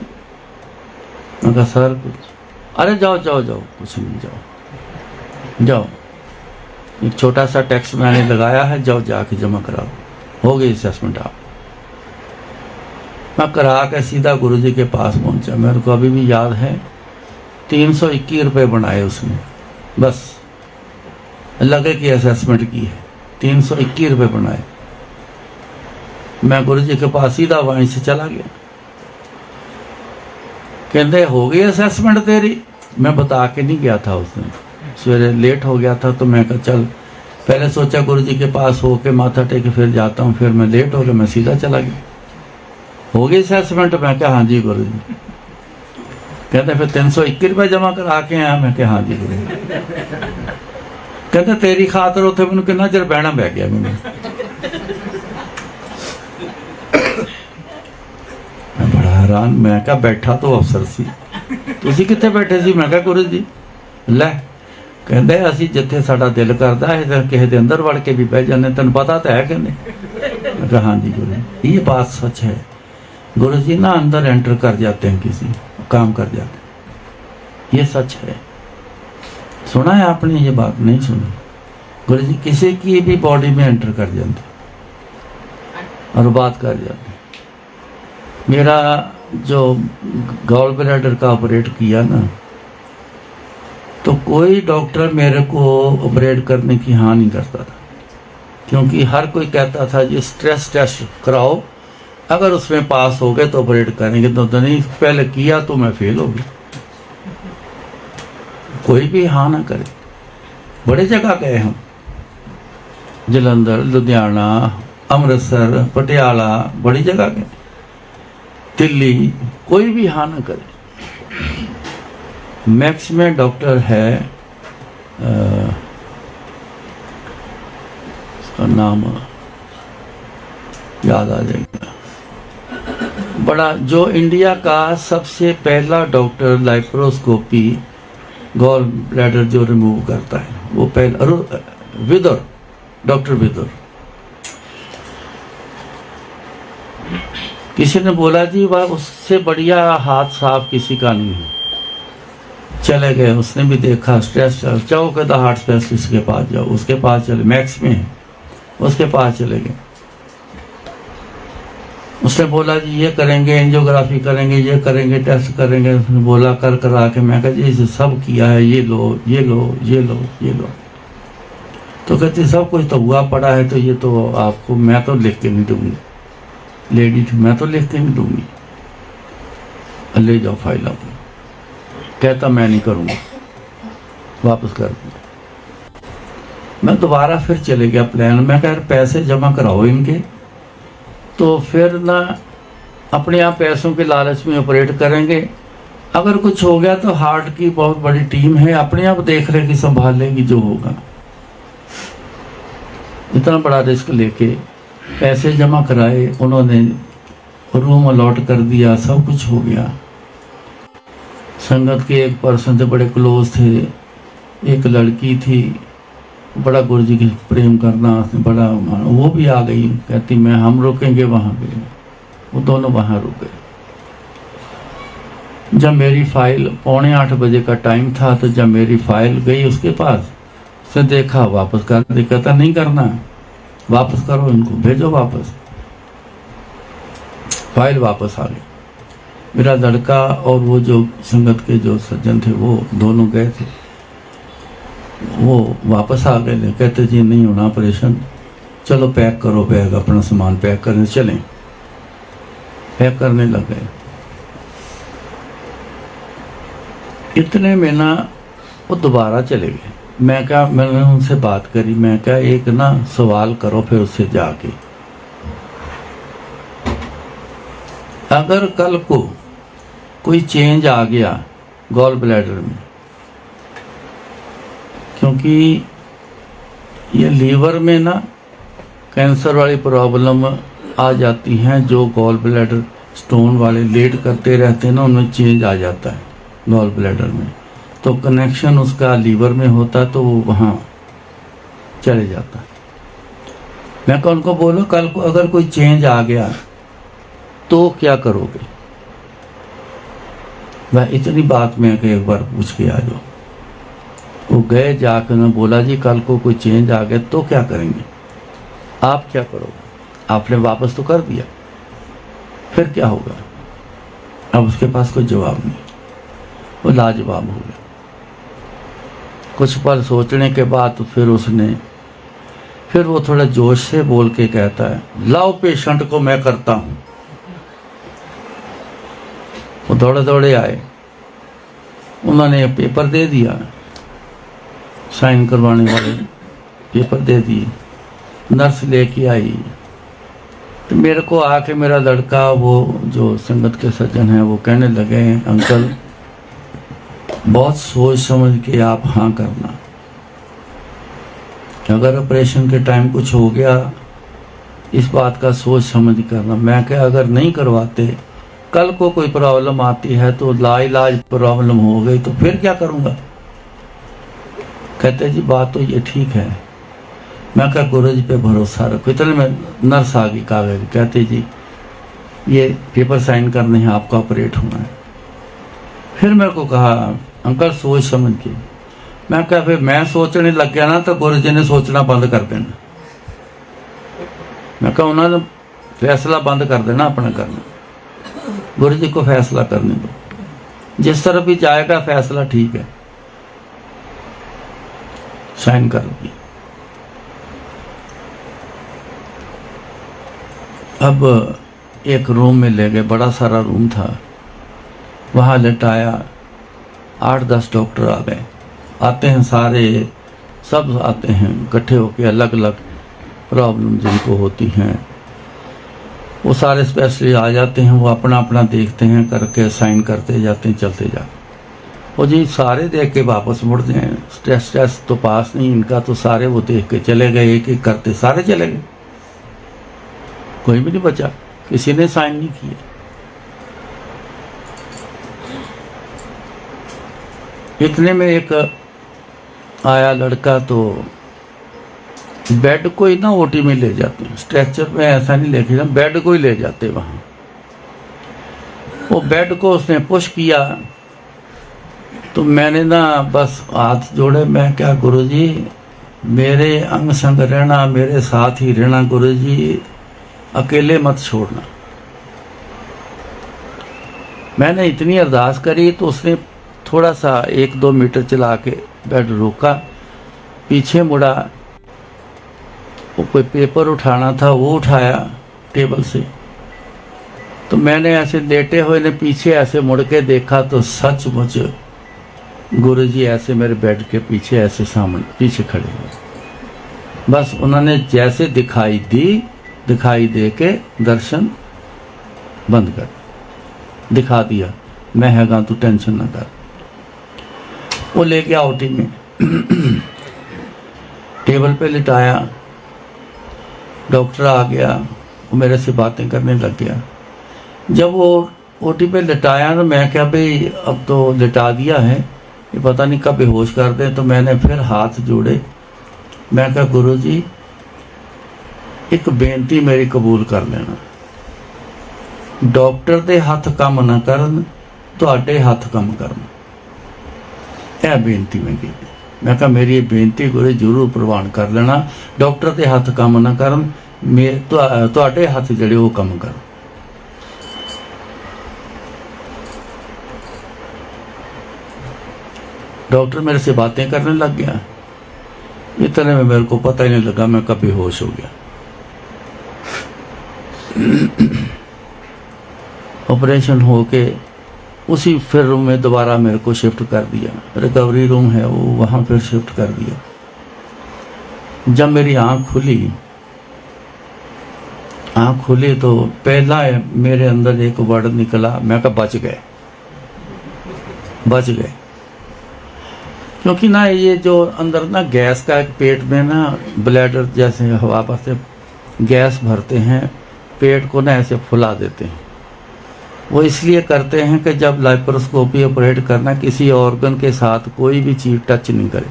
मैं कहा सर अरे जाओ जाओ जाओ, कुछ नहीं, जाओ जाओ, एक छोटा सा टैक्स मैंने लगाया है, जाओ जाके जमा कराओ, हो गई असेसमेंट आप। मैं करा के सीधा गुरुजी के पास पहुंचा। मेरे को अभी भी याद है 321 रुपये बनाए उसने, बस लगे कि असेसमेंट की है, 321 रुपये बनाए। मैं गुरुजी के पास सीधा वहीं से चला गया। कहते हो गई असेसमेंट तेरी? मैं बता के नहीं गया था उस दिन, सवेरे लेट हो गया था, तो मैं कहा चल, पहले सोचा गुरुजी के पास होके माथा टेके फिर जाता हूँ, फिर मैं लेट हो गया, मैं सीधा चला गया। हो गई असेसमेंट? मैं क्या हाँ जी गुरुजी। कहते फिर 321 रुपये जमा करा के आया? मैं क्या हाँ जी गुरुजी। कहते तेरी खातर उथे मैनू कितना चिर बहना पै गया मैनू। मैं बड़ा हैरान, मैं क्या बैठा तो अफसर सी, तुसी कित्थे बैठे सी? मैं क्या गुरु जी लै, कहते असी जिथे साडा दिल करदा है किसी दे अंदर वड़ के भी बह जाने, तेन पता तो है। कहते मैं कहा हाँ जी गुरु जी, ये बात सच है। गुरु जी ना अंदर एंटर कर जाते हैं, किसी काम कर जाते हैं, ये सच है। सुना है आपने ये बात? नहीं सुनी? गुरु जी किसी की भी बॉडी में एंटर कर जाते और बात कर जाते। मेरा जो गॉल ब्लैडर का ऑपरेट किया ना, तो कोई डॉक्टर मेरे को ऑपरेट करने की हाँ नहीं करता था, क्योंकि हर कोई कहता था ये स्ट्रेस टेस्ट कराओ, अगर उसमें पास हो गए तो ऑपरेट करेंगे, तो नहीं पहले किया तो मैं फेल हो गया। कोई भी हाँ ना करे। बड़े जगह गए हम, जलंधर, लुधियाना, अमृतसर, पटियाला, बड़ी जगह गए, दिल्ली, कोई भी हाँ ना करे। मैक्स में डॉक्टर है, उसका नाम याद आ जाएगा, बड़ा, जो इंडिया का सबसे पहला डॉक्टर लाइप्रोस्कोपी गॉल ब्लैडर जो रिमूव करता है, वो पहला विदुर, डॉक्टर विदुर। किसी ने बोला जी वह उससे बढ़िया हाथ साफ किसी का नहीं है। चले गए, उसने भी देखा स्ट्रेस, जाओ कहता हार्ट स्पेशलिस्ट के पास जाओ, उसके पास चले, मैक्स में है, उसके पास चले गए। उसने बोला जी ये करेंगे, एंजियोग्राफी करेंगे, ये करेंगे, टेस्ट करेंगे। उसने बोला कर करा के, मैं कहा जी इसे सब किया है, ये लो ये लो ये लो ये लो। तो कहती सब कुछ तो हुआ पड़ा है, तो ये तो आपको मैं तो लिख के नहीं दूंगी, लेडी थी, मैं तो लिख के नहीं दूंगी, ले जाओ फाइल अपनी। कहता मैं नहीं करूँगा, वापस कर दिया। मैं दोबारा फिर चले गया प्लान, मैं कह पैसे जमा कराओ इनके, तो फिर ना अपने आप पैसों के लालच में ऑपरेट करेंगे। अगर कुछ हो गया तो हार्ट की बहुत बड़ी टीम है, अपने आप देख लेगी, संभाल लेगी जो होगा। इतना बड़ा रिस्क लेके पैसे जमा कराए उन्होंने, रूम अलॉट कर दिया, सब कुछ हो गया। संगत के एक पर्सन थे, बड़े क्लोज थे, एक लड़की थी, बड़ा गुरुजी के प्रेम करना, बड़ा, वो भी आ गई, कहती मैं हम रुकेंगे वहाँ पे। वो दोनों वहाँ रुक गए। जब मेरी फाइल 7:45 बजे का टाइम था, तो जब मेरी फाइल गई उसके पास, उसने देखा, वापस कर दे, कहता नहीं करना, वापस करो इनको, भेजो वापस। फाइल वापस आ गई। मेरा लड़का और वो जो संगत के जो सज्जन थे, वो दोनों गए थे, वो वापस आ गए, कहते जी नहीं होना ऑपरेशन, चलो पैक करो बैग, अपना सामान पैक करने चलें। पैक करने लग गए। इतने में ना वो दोबारा चले गए। मैंने उनसे बात करी, मैं क्या एक ना सवाल करो फिर उससे जाके, अगर कल को कोई चेंज आ गया गॉल ब्लैडर में, क्योंकि ये लीवर में ना कैंसर वाली प्रॉब्लम आ जाती हैं, जो गॉल ब्लैडर स्टोन वाले लेट करते रहते हैं ना, उनमें चेंज आ जाता है गॉल ब्लैडर में, तो कनेक्शन उसका लीवर में होता है, तो वो वहाँ चले जाता है। मैं कहा उनको बोलो कल को अगर कोई चेंज आ गया तो क्या करोगे? वह इतनी बात में कि एक बार पूछ के आ जाओ। वो गए, जाकर उन्होंने बोला जी कल को कोई चेंज आ गया तो क्या करेंगे, आप क्या करोगे, आपने वापस तो कर दिया, फिर क्या होगा। अब उसके पास कोई जवाब नहीं, वो लाजवाब हो गया। कुछ पल सोचने के बाद तो फिर वो थोड़ा जोश से बोल के कहता है, लाओ पेशेंट को मैं करता हूं। वो दौड़े दौड़े आए, उन्होंने पेपर दे दिया, साइन करवाने वाले पेपर दे दिए, नर्स लेके आई। तो मेरे को आके मेरा लड़का, वो जो संगत के सज्जन हैं, वो कहने लगे, अंकल बहुत सोच समझ के आप हाँ करना, अगर ऑपरेशन के टाइम कुछ हो गया इस बात का सोच समझ करना। मैं क्या, अगर नहीं करवाते कल को कोई प्रॉब्लम आती है तो लाइलाज प्रॉब्लम हो गई तो फिर क्या करूँगा। कहते जी बात तो ये ठीक है। मैं क्या, गुरु जी पे भरोसा रखो। इतने में नर्स आ गई कागज, कहते जी ये पेपर साइन करने हैं, आपका ऑपरेट होना है। फिर मेरे को कहा, अंकल सोच समझ के। मैं क्या, फिर मैं सोचने लग गया ना तो गुरु जी ने सोचना बंद कर देना। मैं क्या, उन्होंने फैसला बंद कर देना अपना करना, गुरु जी को फैसला करने दो, जिस तरफ भी जाएगा फैसला ठीक है। साइन कर दी। अब एक रूम में ले गए, बड़ा सारा रूम था, वहाँ लेटाया। 8-10 डॉक्टर आ गए, आते हैं सारे, सब आते हैं इकट्ठे होके, अलग अलग प्रॉब्लम जिनको होती हैं वो सारे स्पेशलिस्ट आ जाते हैं। वो अपना अपना देखते हैं, करके साइन करते जाते हैं, चलते जाते। वो जी सारे देख के वापस मुड़ते हैं, स्ट्रेस तो पास नहीं इनका, तो सारे वो देख के चले गए, एक एक करते सारे चले गए, कोई भी नहीं बचा, किसी ने साइन नहीं किया। इतने में एक आया लड़का, तो बेड को ही ना ओटी में ले जाते हैं, स्ट्रेचर में ऐसा नहीं लेके जाते, बेड को ही ले जाते वहाँ। वो बेड को उसने पुश किया तो मैंने ना बस हाथ जोड़े। मैं क्या, गुरुजी मेरे अंग संग रहना, मेरे साथ ही रहना, गुरुजी अकेले मत छोड़ना। मैंने इतनी अरदास करी तो उसने थोड़ा सा 1-2 मीटर चला के बेड रोका, पीछे मुड़ा, वो कोई पेपर उठाना था वो उठाया टेबल से। तो मैंने ऐसे लेटे हुए ने पीछे ऐसे मुड़ के देखा तो सचमुच गुरुजी ऐसे मेरे बेड के पीछे ऐसे सामने पीछे खड़े हुए। बस उन्होंने जैसे दिखाई दे के दर्शन बंद कर दिखा दिया, मैं हैगा तू टेंशन ना कर। वो ले गया ओटी में, टेबल पे लिटाया, डॉक्टर आ गया, वो मेरे से बातें करने लग गया। जब वो ओटी पे लिटाया ना, मैं क्या भाई अब तो लिटा दिया है, ये पता नहीं कब बेहोश कर दे। तो मैंने फिर हाथ जोड़े, मैं क्या, गुरुजी एक बेनती मेरी कबूल कर लेना, डॉक्टर दे हथ काम ना करन, तुहाडे हथ काम करन। यह बेनती मैं की। मैं कहा मेरी ये बेनती गुरु जरूर प्रवान कर लेना, डॉक्टर दे हथ काम ना करन, तुहाडे हथ जड़े वो काम कर। डॉक्टर मेरे से बातें करने लग गया। इतने में मेरे को पता ही नहीं लगा, मैं कब बेहोश हो गया। ऑपरेशन होके उसी फिर रूम में दोबारा मेरे को शिफ्ट कर दिया, रिकवरी रूम है वो, वहाँ फिर शिफ्ट कर दिया। जब मेरी आँख खुली तो पहला मेरे अंदर एक वर्ड निकला, मैं कहा बच गए। क्योंकि ना ये जो अंदर ना गैस का एक पेट में ना ब्लैडर जैसे हवा पर से गैस भरते हैं, पेट को ना ऐसे फुला देते हैं। वो इसलिए करते हैं कि जब लैप्रोस्कोपी ऑपरेट करना, किसी ऑर्गन के साथ कोई भी चीज टच नहीं करे,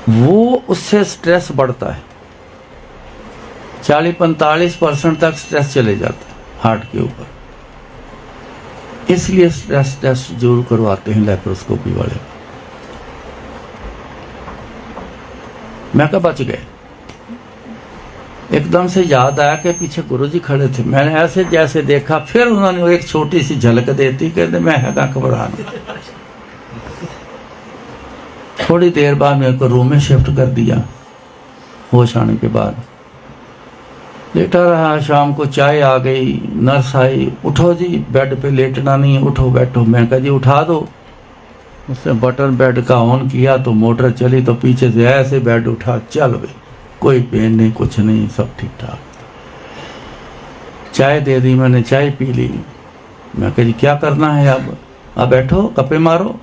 वो उससे स्ट्रेस बढ़ता है। 40-45% तक स्ट्रेस चले जाता है हार्ट के ऊपर। इसलिए स्ट्रेस टेस्ट जरूर करवाते हैं लेप्रोस्कोपी वाले। मैं कहा बच गए। एकदम से याद आया कि पीछे गुरुजी खड़े थे। मैंने ऐसे जैसे देखा, फिर उन्होंने एक छोटी सी झलक देती, कहते मैं हैगा घबराना। थोड़ी देर बाद मेरे को रूम में शिफ्ट कर दिया। होश आने के बाद लेटा रहा। शाम को चाय आ गई, नर्स आई, उठो जी बेड पे लेटना नहीं, उठो बैठो। मैं कहा जी उठा दो। उसने बटन बेड का ऑन किया तो मोटर चली, तो पीछे से ऐसे बेड उठा, चल भाई, कोई पेन नहीं, कुछ नहीं, सब ठीक ठाक। चाय दे दी, मैंने चाय पी ली। मैं कहा जी क्या करना है अब बैठो, गप्पे मारो।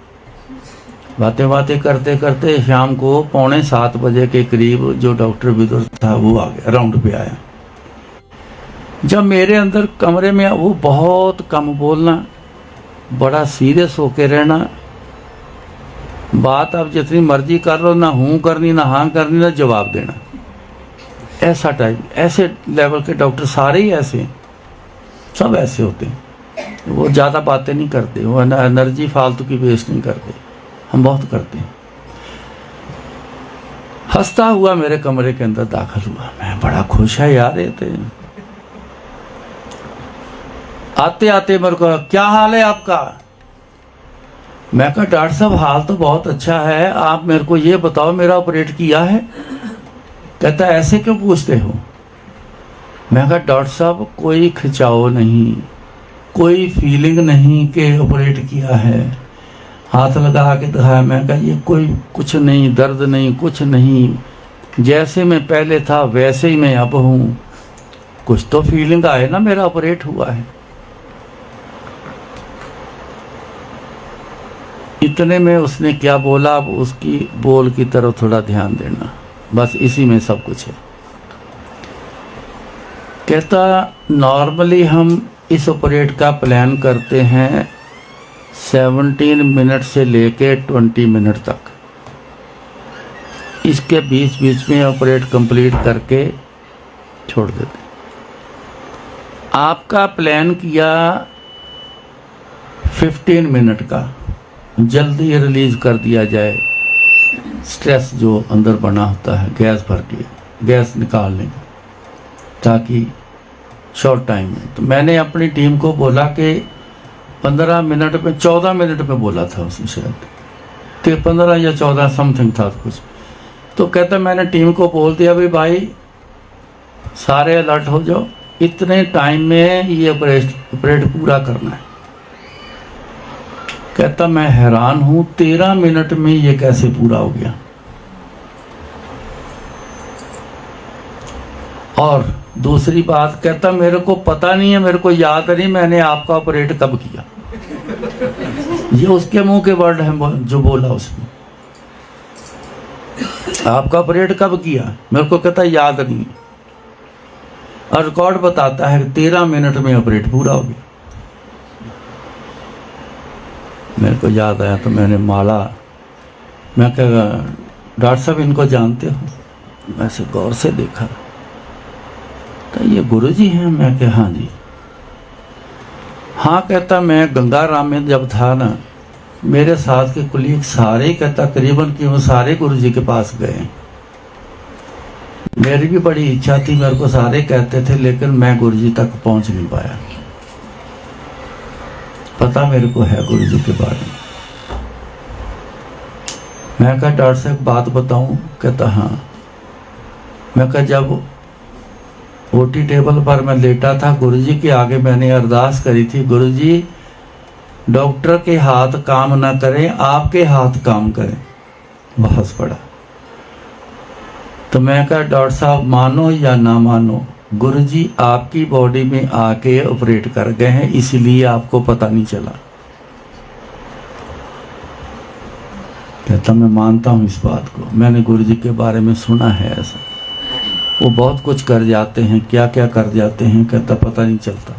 बातें बातें करते करते शाम को 6:45 बजे के करीब जो डॉक्टर विदुर था वो आ गया, राउंड पे आया। जब मेरे अंदर कमरे में वो बहुत कम बोलना, बड़ा सीरियस होके रहना, बात आप जितनी मर्जी कर लो, ना हूँ करनी ना हाँ करनी ना जवाब देना, ऐसा टाइप। ऐसे लेवल के डॉक्टर सारे ही ऐसे हैं, सब ऐसे होते हैं। वो ज़्यादा बातें नहीं करते, वो एनर्जी फालतू की वेस्ट नहीं करते, हम बहुत करते हैं। हंसता हुआ मेरे कमरे के अंदर दाखिल हुआ। मैं बड़ा खुश है यार। ये थे आते आते मेरे को, क्या हाल है आपका? मैं कहा डॉक्टर साहब हाल तो बहुत अच्छा है, आप मेरे को ये बताओ मेरा ऑपरेट किया है? कहता ऐसे क्यों पूछते हो? मैं कहा डॉक्टर साहब कोई खिंचाव नहीं, कोई फीलिंग नहीं कि ऑपरेट किया है। हाथ लगा के दिखाया। मैं कहा ये कोई कुछ नहीं, दर्द नहीं, कुछ नहीं, जैसे मैं पहले था वैसे ही मैं अब हूँ। कुछ तो फीलिंग आए ना, मेरा ऑपरेट हुआ है। इतने में उसने क्या बोला, अब उसकी बोल की तरफ थोड़ा ध्यान देना, बस इसी में सब कुछ है। कहता नॉर्मली हम इस ऑपरेट का प्लान करते हैं 17 मिनट से लेके 20 मिनट तक। इसके बीच बीच में ऑपरेट कंप्लीट करके छोड़ देते। आपका प्लान किया 15 मिनट का, जल्दी रिलीज कर दिया जाए स्ट्रेस जो अंदर बना होता है, गैस भर के गैस निकाल लें ताकि शॉर्ट टाइम में। तो मैंने अपनी टीम को बोला कि 15 मिनट में, 14 मिनट में बोला था उसने शायद, तो 15 या 14 समथिंग था कुछ। तो कहता मैंने टीम को बोल दिया भाई सारे अलर्ट हो जाओ, इतने टाइम में ये ऑपरेट पूरा करना है। कहता मैं हैरान हूं 13 मिनट में ये कैसे पूरा हो गया। और दूसरी बात कहता मेरे को पता नहीं है, मेरे को याद नहीं मैंने आपका ऑपरेट कब किया। ये उसके मुंह के वर्ड हैं जो बोला उसने, आपका ऑपरेट कब किया, मेरे को कहता याद नहीं। और रिकॉर्ड बताता है 13 मिनट में ऑपरेट पूरा हो गया। मेरे को याद आया तो मैंने माला, मैं कहा डॉक्टर साहब इनको जानते हो? वैसे गौर से देखा तो ये गुरुजी हैं। मैं कहा हाँ जी। हाँ कहता मैं गंगाराम में जब था ना, मेरे साथ के कुलीग सारे ही कहता करीबन कि वो सारे गुरुजी के पास गए। मेरी भी बड़ी इच्छा थी, मेरे को सारे कहते थे, लेकिन मैं गुरुजी तक पहुंच नहीं पाया। पता मेरे को है गुरुजी के बारे में। मैं कहा डॉक्टर साहब बात बताऊं? कहता हाँ। मैं कहा जब ओटी टेबल पर मैं लेटा था, गुरुजी के आगे मैंने अरदास करी थी, गुरुजी डॉक्टर के हाथ काम ना करें, आपके हाथ काम करें। बहुत बड़ा। तो मैं कहा डॉक्टर साहब मानो या ना मानो, गुरुजी आपकी बॉडी में आके ऑपरेट कर गए हैं, इसलिए आपको पता नहीं चला। कहता मैं मानता हूं इस बात को, मैंने गुरुजी के बारे में सुना है ऐसा, वो बहुत कुछ कर जाते हैं, क्या क्या कर जाते हैं, कहता पता नहीं चलता।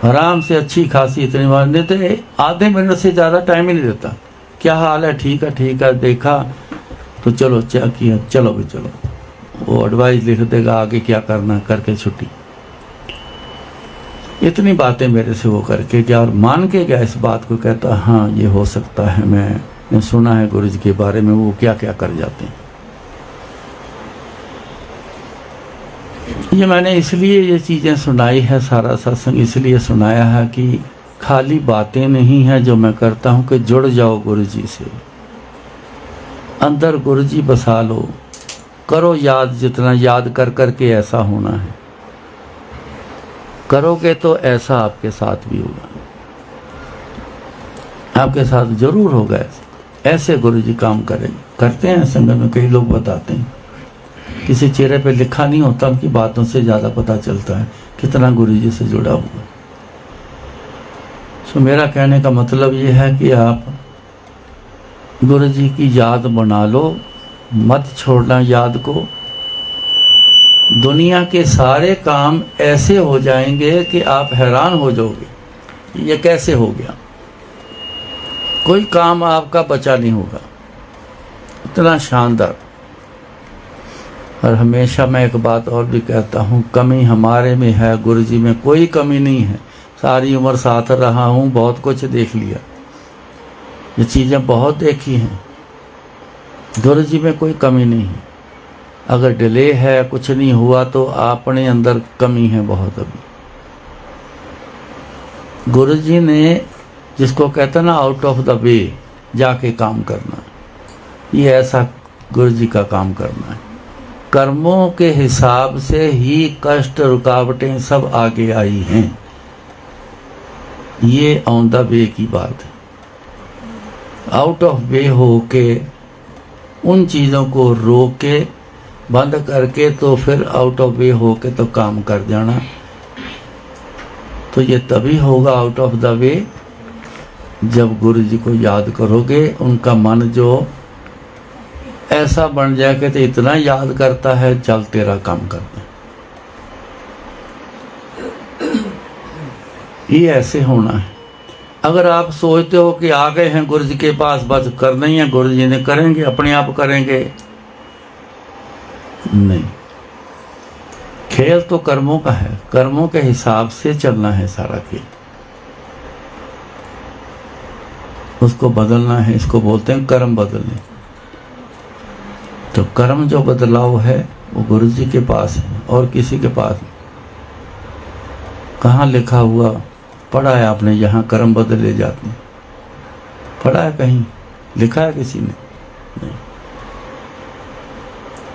आराम से अच्छी खासी इतनी बार देते, आधे मिनट से ज़्यादा टाइम ही नहीं देता। क्या हाल है? ठीक है, देखा तो चलो चेक किया, चलो भी चलो, वो एडवाइस लिख देगा आगे क्या करना, करके छुट्टी। इतनी बातें मेरे से वो करके गया और मान के गया इस बात को, कहता हाँ ये हो सकता है, मैंने सुना है गुरु जी के बारे में वो क्या क्या कर जाते हैं। ये मैंने इसलिए ये चीज़ें सुनाई है, सारा सत्संग इसलिए सुनाया है कि खाली बातें नहीं है जो मैं करता हूँ कि जुड़ जाओ गुरु जी से, अंदर गुरु जी बसा लो, करो याद, जितना याद कर कर के ऐसा होना है, करोगे तो ऐसा आपके साथ भी होगा, आपके साथ जरूर होगा। ऐसे गुरु जी काम करते हैं संगत में। कई लोग बताते हैं, किसी चेहरे पे लिखा नहीं होता, उनकी बातों से ज़्यादा पता चलता है कितना गुरु जी से जुड़ा हुआ। तो मेरा कहने का मतलब ये है कि आप गुरु जी की याद बना लो, मत छोड़ना याद को। दुनिया के सारे काम ऐसे हो जाएंगे कि आप हैरान हो जाओगे ये कैसे हो गया। कोई काम आपका बचा नहीं होगा, इतना शानदार। और हमेशा मैं एक बात और भी कहता हूँ, कमी हमारे में है, गुरु जी में कोई कमी नहीं है। सारी उम्र साथ रहा हूँ, बहुत कुछ देख लिया, ये चीज़ें बहुत देखी हैं। गुरु जी में कोई कमी नहीं है। अगर डिले है, कुछ नहीं हुआ, तो अपने अंदर कमी है बहुत अभी। गुरु जी ने जिसको कहते हैं ना आउट ऑफ द वे जाके काम करना, ये ऐसा गुरु जी का काम करना है। कर्मों के हिसाब से ही कष्ट रुकावटें सब आगे आई हैं, ये ऑन द वे की बात है। आउट ऑफ वे हो के उन चीज़ों को रोक के बंद करके तो फिर आउट ऑफ वे हो के तो काम कर जाना, तो ये तभी होगा आउट ऑफ द वे जब गुरु जी को याद करोगे। उनका मन जो ऐसा बन जाए कि तो इतना याद करता है, चल तेरा काम करना। ये ऐसे होना है। अगर आप सोचते हो कि आ गए हैं गुरु जी के पास, बस करना ही है, गुरु जी ने करेंगे, अपने आप करेंगे, नहीं। खेल तो कर्मों का है, कर्मों के हिसाब से चलना है सारा खेल, उसको बदलना है। इसको बोलते हैं कर्म बदलने। तो कर्म जो बदलाव है वो गुरु जी के पास है और किसी के पास नहीं। कहाँ लिखा हुआ पढ़ा है आपने यहाँ कर्म बदले जाते हैं? पढ़ा है कहीं? लिखा है किसी ने? नहीं।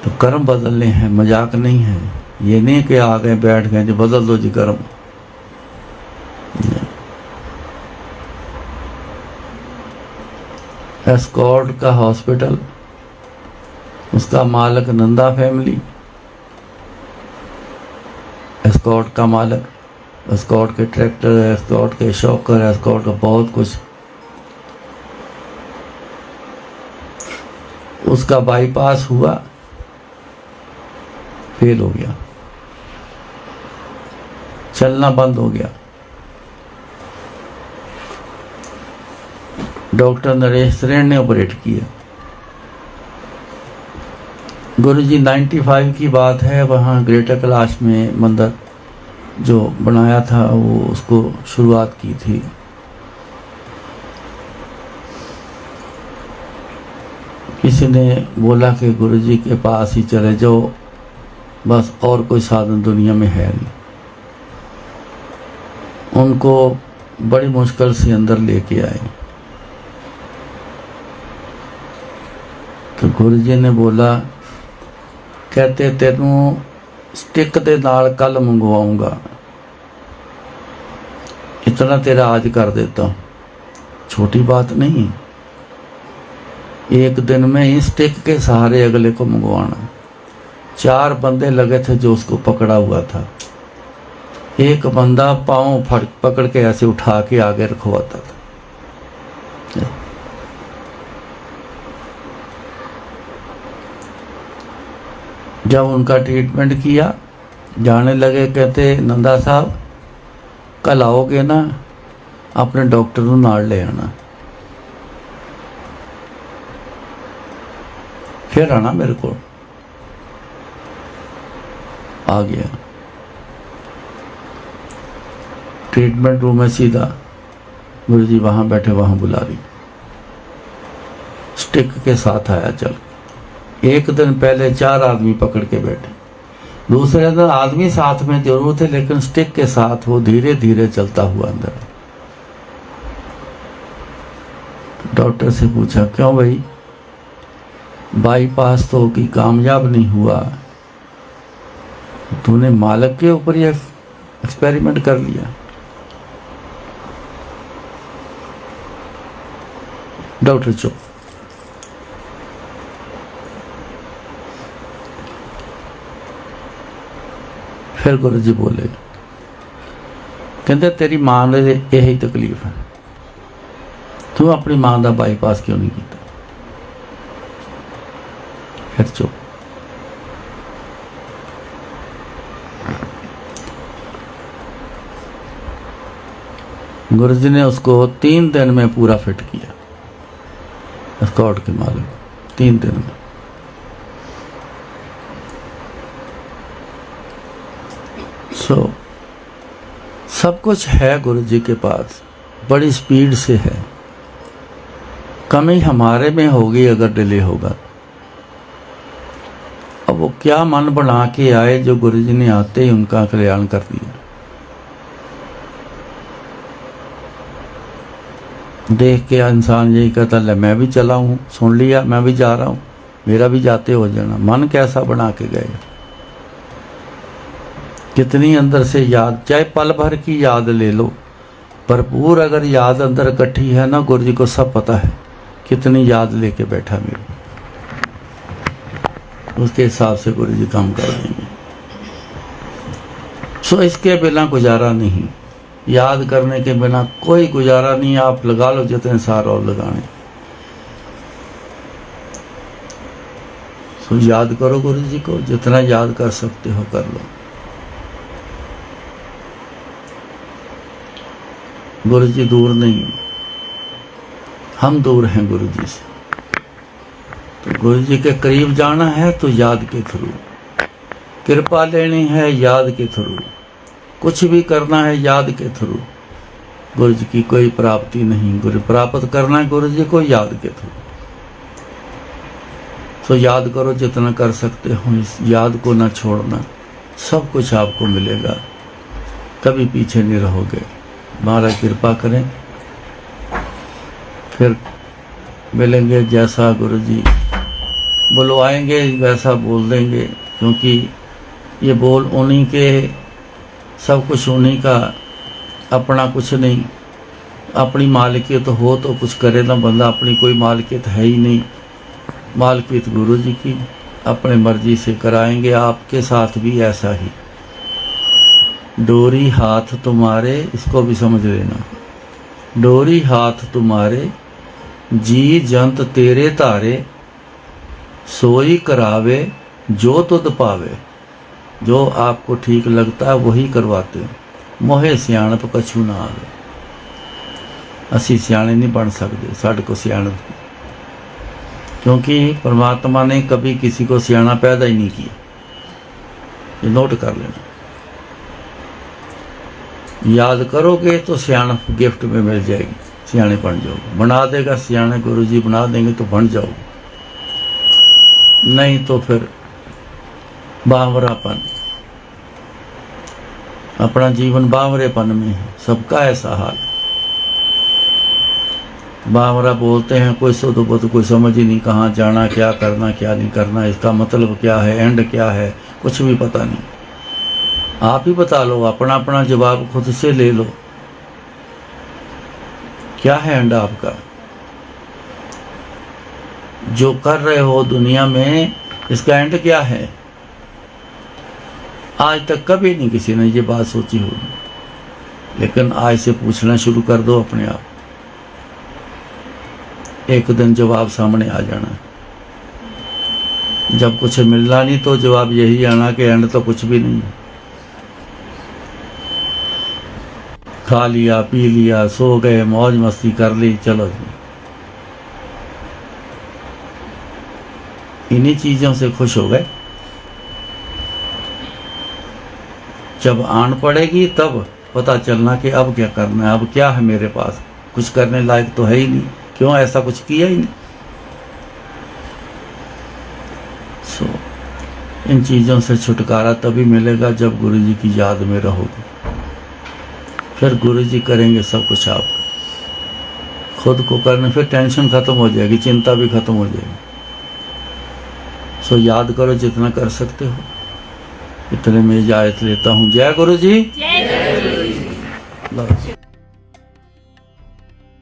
तो कर्म बदलने हैं, मजाक नहीं है। ये नहीं कि आ गए बैठ गए जो बदल दो जी कर्म, नहीं। एस्कॉर्ट का हॉस्पिटल, उसका मालिक नंदा फैमिली, एस्कॉर्ट का मालिक, एस्कॉर्ट के ट्रैक्टर, एस्कॉर्ट के शॉकर, एस्कॉर्ट का बहुत कुछ। उसका बाईपास हुआ, फेल हो गया, चलना बंद हो गया। डॉक्टर नरेश त्रेण ने ऑपरेट किया। गुरुजी 95 की बात है, वहाँ ग्रेटर कैलाश में मंदिर जो बनाया था वो उसको शुरुआत की थी। किसी ने बोला कि गुरुजी के पास ही चले जाओ, बस और कोई साधन दुनिया में है नहीं। उनको बड़ी मुश्किल से अंदर लेके आए तो गुरुजी ने बोला, कहते तेनू स्टिक दे नाल कल मंगवाऊंगा, इतना तेरा आज कर देता हूँ। छोटी बात नहीं, एक दिन में ही स्टिक के सहारे अगले को मंगवाना। 4 बंदे लगे थे जो उसको पकड़ा हुआ था। एक बंदा पाँव पकड़ के ऐसे उठा के आगे रखवाता था। जब उनका ट्रीटमेंट किया, जाने लगे, कहते नंदा साहब कल आओगे ना, अपने डॉक्टर को नाल ले आना, फिर आना मेरे को। आ गया। ट्रीटमेंट रूम में सीधा गुरु जी वहाँ बैठे, वहाँ बुला रही, स्टिक के साथ आया चल। एक दिन पहले 4 आदमी पकड़ के बैठे, दूसरे दिन आदमी साथ में जरूर थे लेकिन स्टिक के साथ वो धीरे धीरे चलता हुआ अंदर। डॉक्टर से पूछा, क्यों भाई, बाईपास तो कि कामयाब नहीं हुआ, तूने मालक के ऊपर ये एक्सपेरिमेंट कर लिया। डॉक्टर चुप। फिर गुरु जी बोले, कहते तेरी मां ने यही तकलीफ है, तू अपनी मां का बाईपास क्यों नहीं किया। फिर चुप। गुरु जी ने उसको 3 दिन में पूरा फिट किया, स्कॉट के मालिक, 3 दिन में। सब कुछ है गुरु जी के पास, बड़ी स्पीड से है। कमी हमारे में होगी अगर डिले होगा। अब वो क्या मन बना के आए जो गुरु जी ने आते ही उनका कल्याण कर दिया। देख के इंसान यही कहता, ले मैं भी चला हूँ, सुन लिया, मैं भी जा रहा हूँ, मेरा भी जाते हो जाना। मन कैसा बना के गए, कितनी अंदर से याद, चाहे पल भर की याद ले लो, भरपूर अगर याद अंदर इकट्ठी है ना, गुरु जी को सब पता है कितनी याद लेके बैठा मेरी, उसके हिसाब से गुरु जी काम कर देंगे। सो इसके बिना गुजारा नहीं, याद करने के बिना कोई गुजारा नहीं। आप लगा लो जितने सार और लगाने। सो याद करो गुरु जी को, जितना याद कर सकते हो कर लो। गुरु जी दूर नहीं, हम दूर हैं गुरु जी से। तो गुरु जी के करीब जाना है तो याद के थ्रू, कृपा लेनी है याद के थ्रू, कुछ भी करना है याद के थ्रू। गुरु जी की कोई प्राप्ति नहीं, गुरु प्राप्त करना है गुरु जी को याद के थ्रू। तो याद करो जितना कर सकते हो, इस याद को ना छोड़ना, सब कुछ आपको मिलेगा, कभी पीछे नहीं रहोगे। महाराज कृपा करें, फिर मिलेंगे। जैसा गुरु जी बुलवाएंगे वैसा बोल देंगे, क्योंकि ये बोल उन्हीं के, सब कुछ उन्हीं का, अपना कुछ नहीं। अपनी मालिकियत हो तो कुछ करे ना बंदा, अपनी कोई मालिकियत है ही नहीं। मालिकियत गुरु जी की, अपने मर्जी से कराएंगे। आपके साथ भी ऐसा ही, डोरी हाथ तुम्हारे, इसको भी समझ लेना, डोरी हाथ तुम्हारे, जी जंत तेरे तारे, सोई करावे जो तुद पावे। जो आपको ठीक लगता है वही करवाते हो। मोहे सियाणप कछु ना आवे। असी सियाणे नहीं बन सकते, साढ़े को सियाणप, क्योंकि परमात्मा ने कभी किसी को सियाणा पैदा ही नहीं किया। ये नोट कर लेना। याद करोगे तो सियाणप गिफ्ट में मिल जाएगी, सियाणे बन जाओगे। बना देगा सियाणे गुरु जी, बना देंगे तो बन जाओगे, नहीं तो फिर बावरापन। अपना जीवन बावरेपन में है, सबका ऐसा हाल। बावरा बोलते हैं, कोई सो तो कोई समझ ही नहीं, कहाँ जाना, क्या करना, क्या नहीं करना, इसका मतलब क्या है, एंड क्या है, कुछ भी पता नहीं। आप ही बता लो, अपना अपना जवाब खुद से ले लो। क्या है एंड आपका? जो कर रहे हो दुनिया में, इसका एंड क्या है? आज तक कभी नहीं किसी ने ये बात सोची होगी, लेकिन आज से पूछना शुरू कर दो अपने आप। एक दिन जवाब सामने आ जाना। जब कुछ मिलना नहीं तो जवाब यही आना कि एंड तो कुछ भी नहीं है। खा लिया, पी लिया, सो गए, मौज मस्ती कर ली, चलो जी। इन्हीं चीजों से खुश हो गए। जब आन पड़ेगी तब पता चलना कि अब क्या करना है, अब क्या है मेरे पास, कुछ करने लायक तो है ही नहीं, क्यों ऐसा कुछ किया ही नहीं। सो इन चीज़ों से छुटकारा तभी मिलेगा जब गुरु जी की याद में रहोगे, फिर गुरु जी करेंगे सब कुछ आप खुद को करने, फिर टेंशन खत्म हो जाएगी, चिंता भी खत्म हो जाएगी। सो याद करो जितना कर सकते हो। इतने में इजाजत लेता हूँ। जय गुरु जी। जय गुरु जी। लो।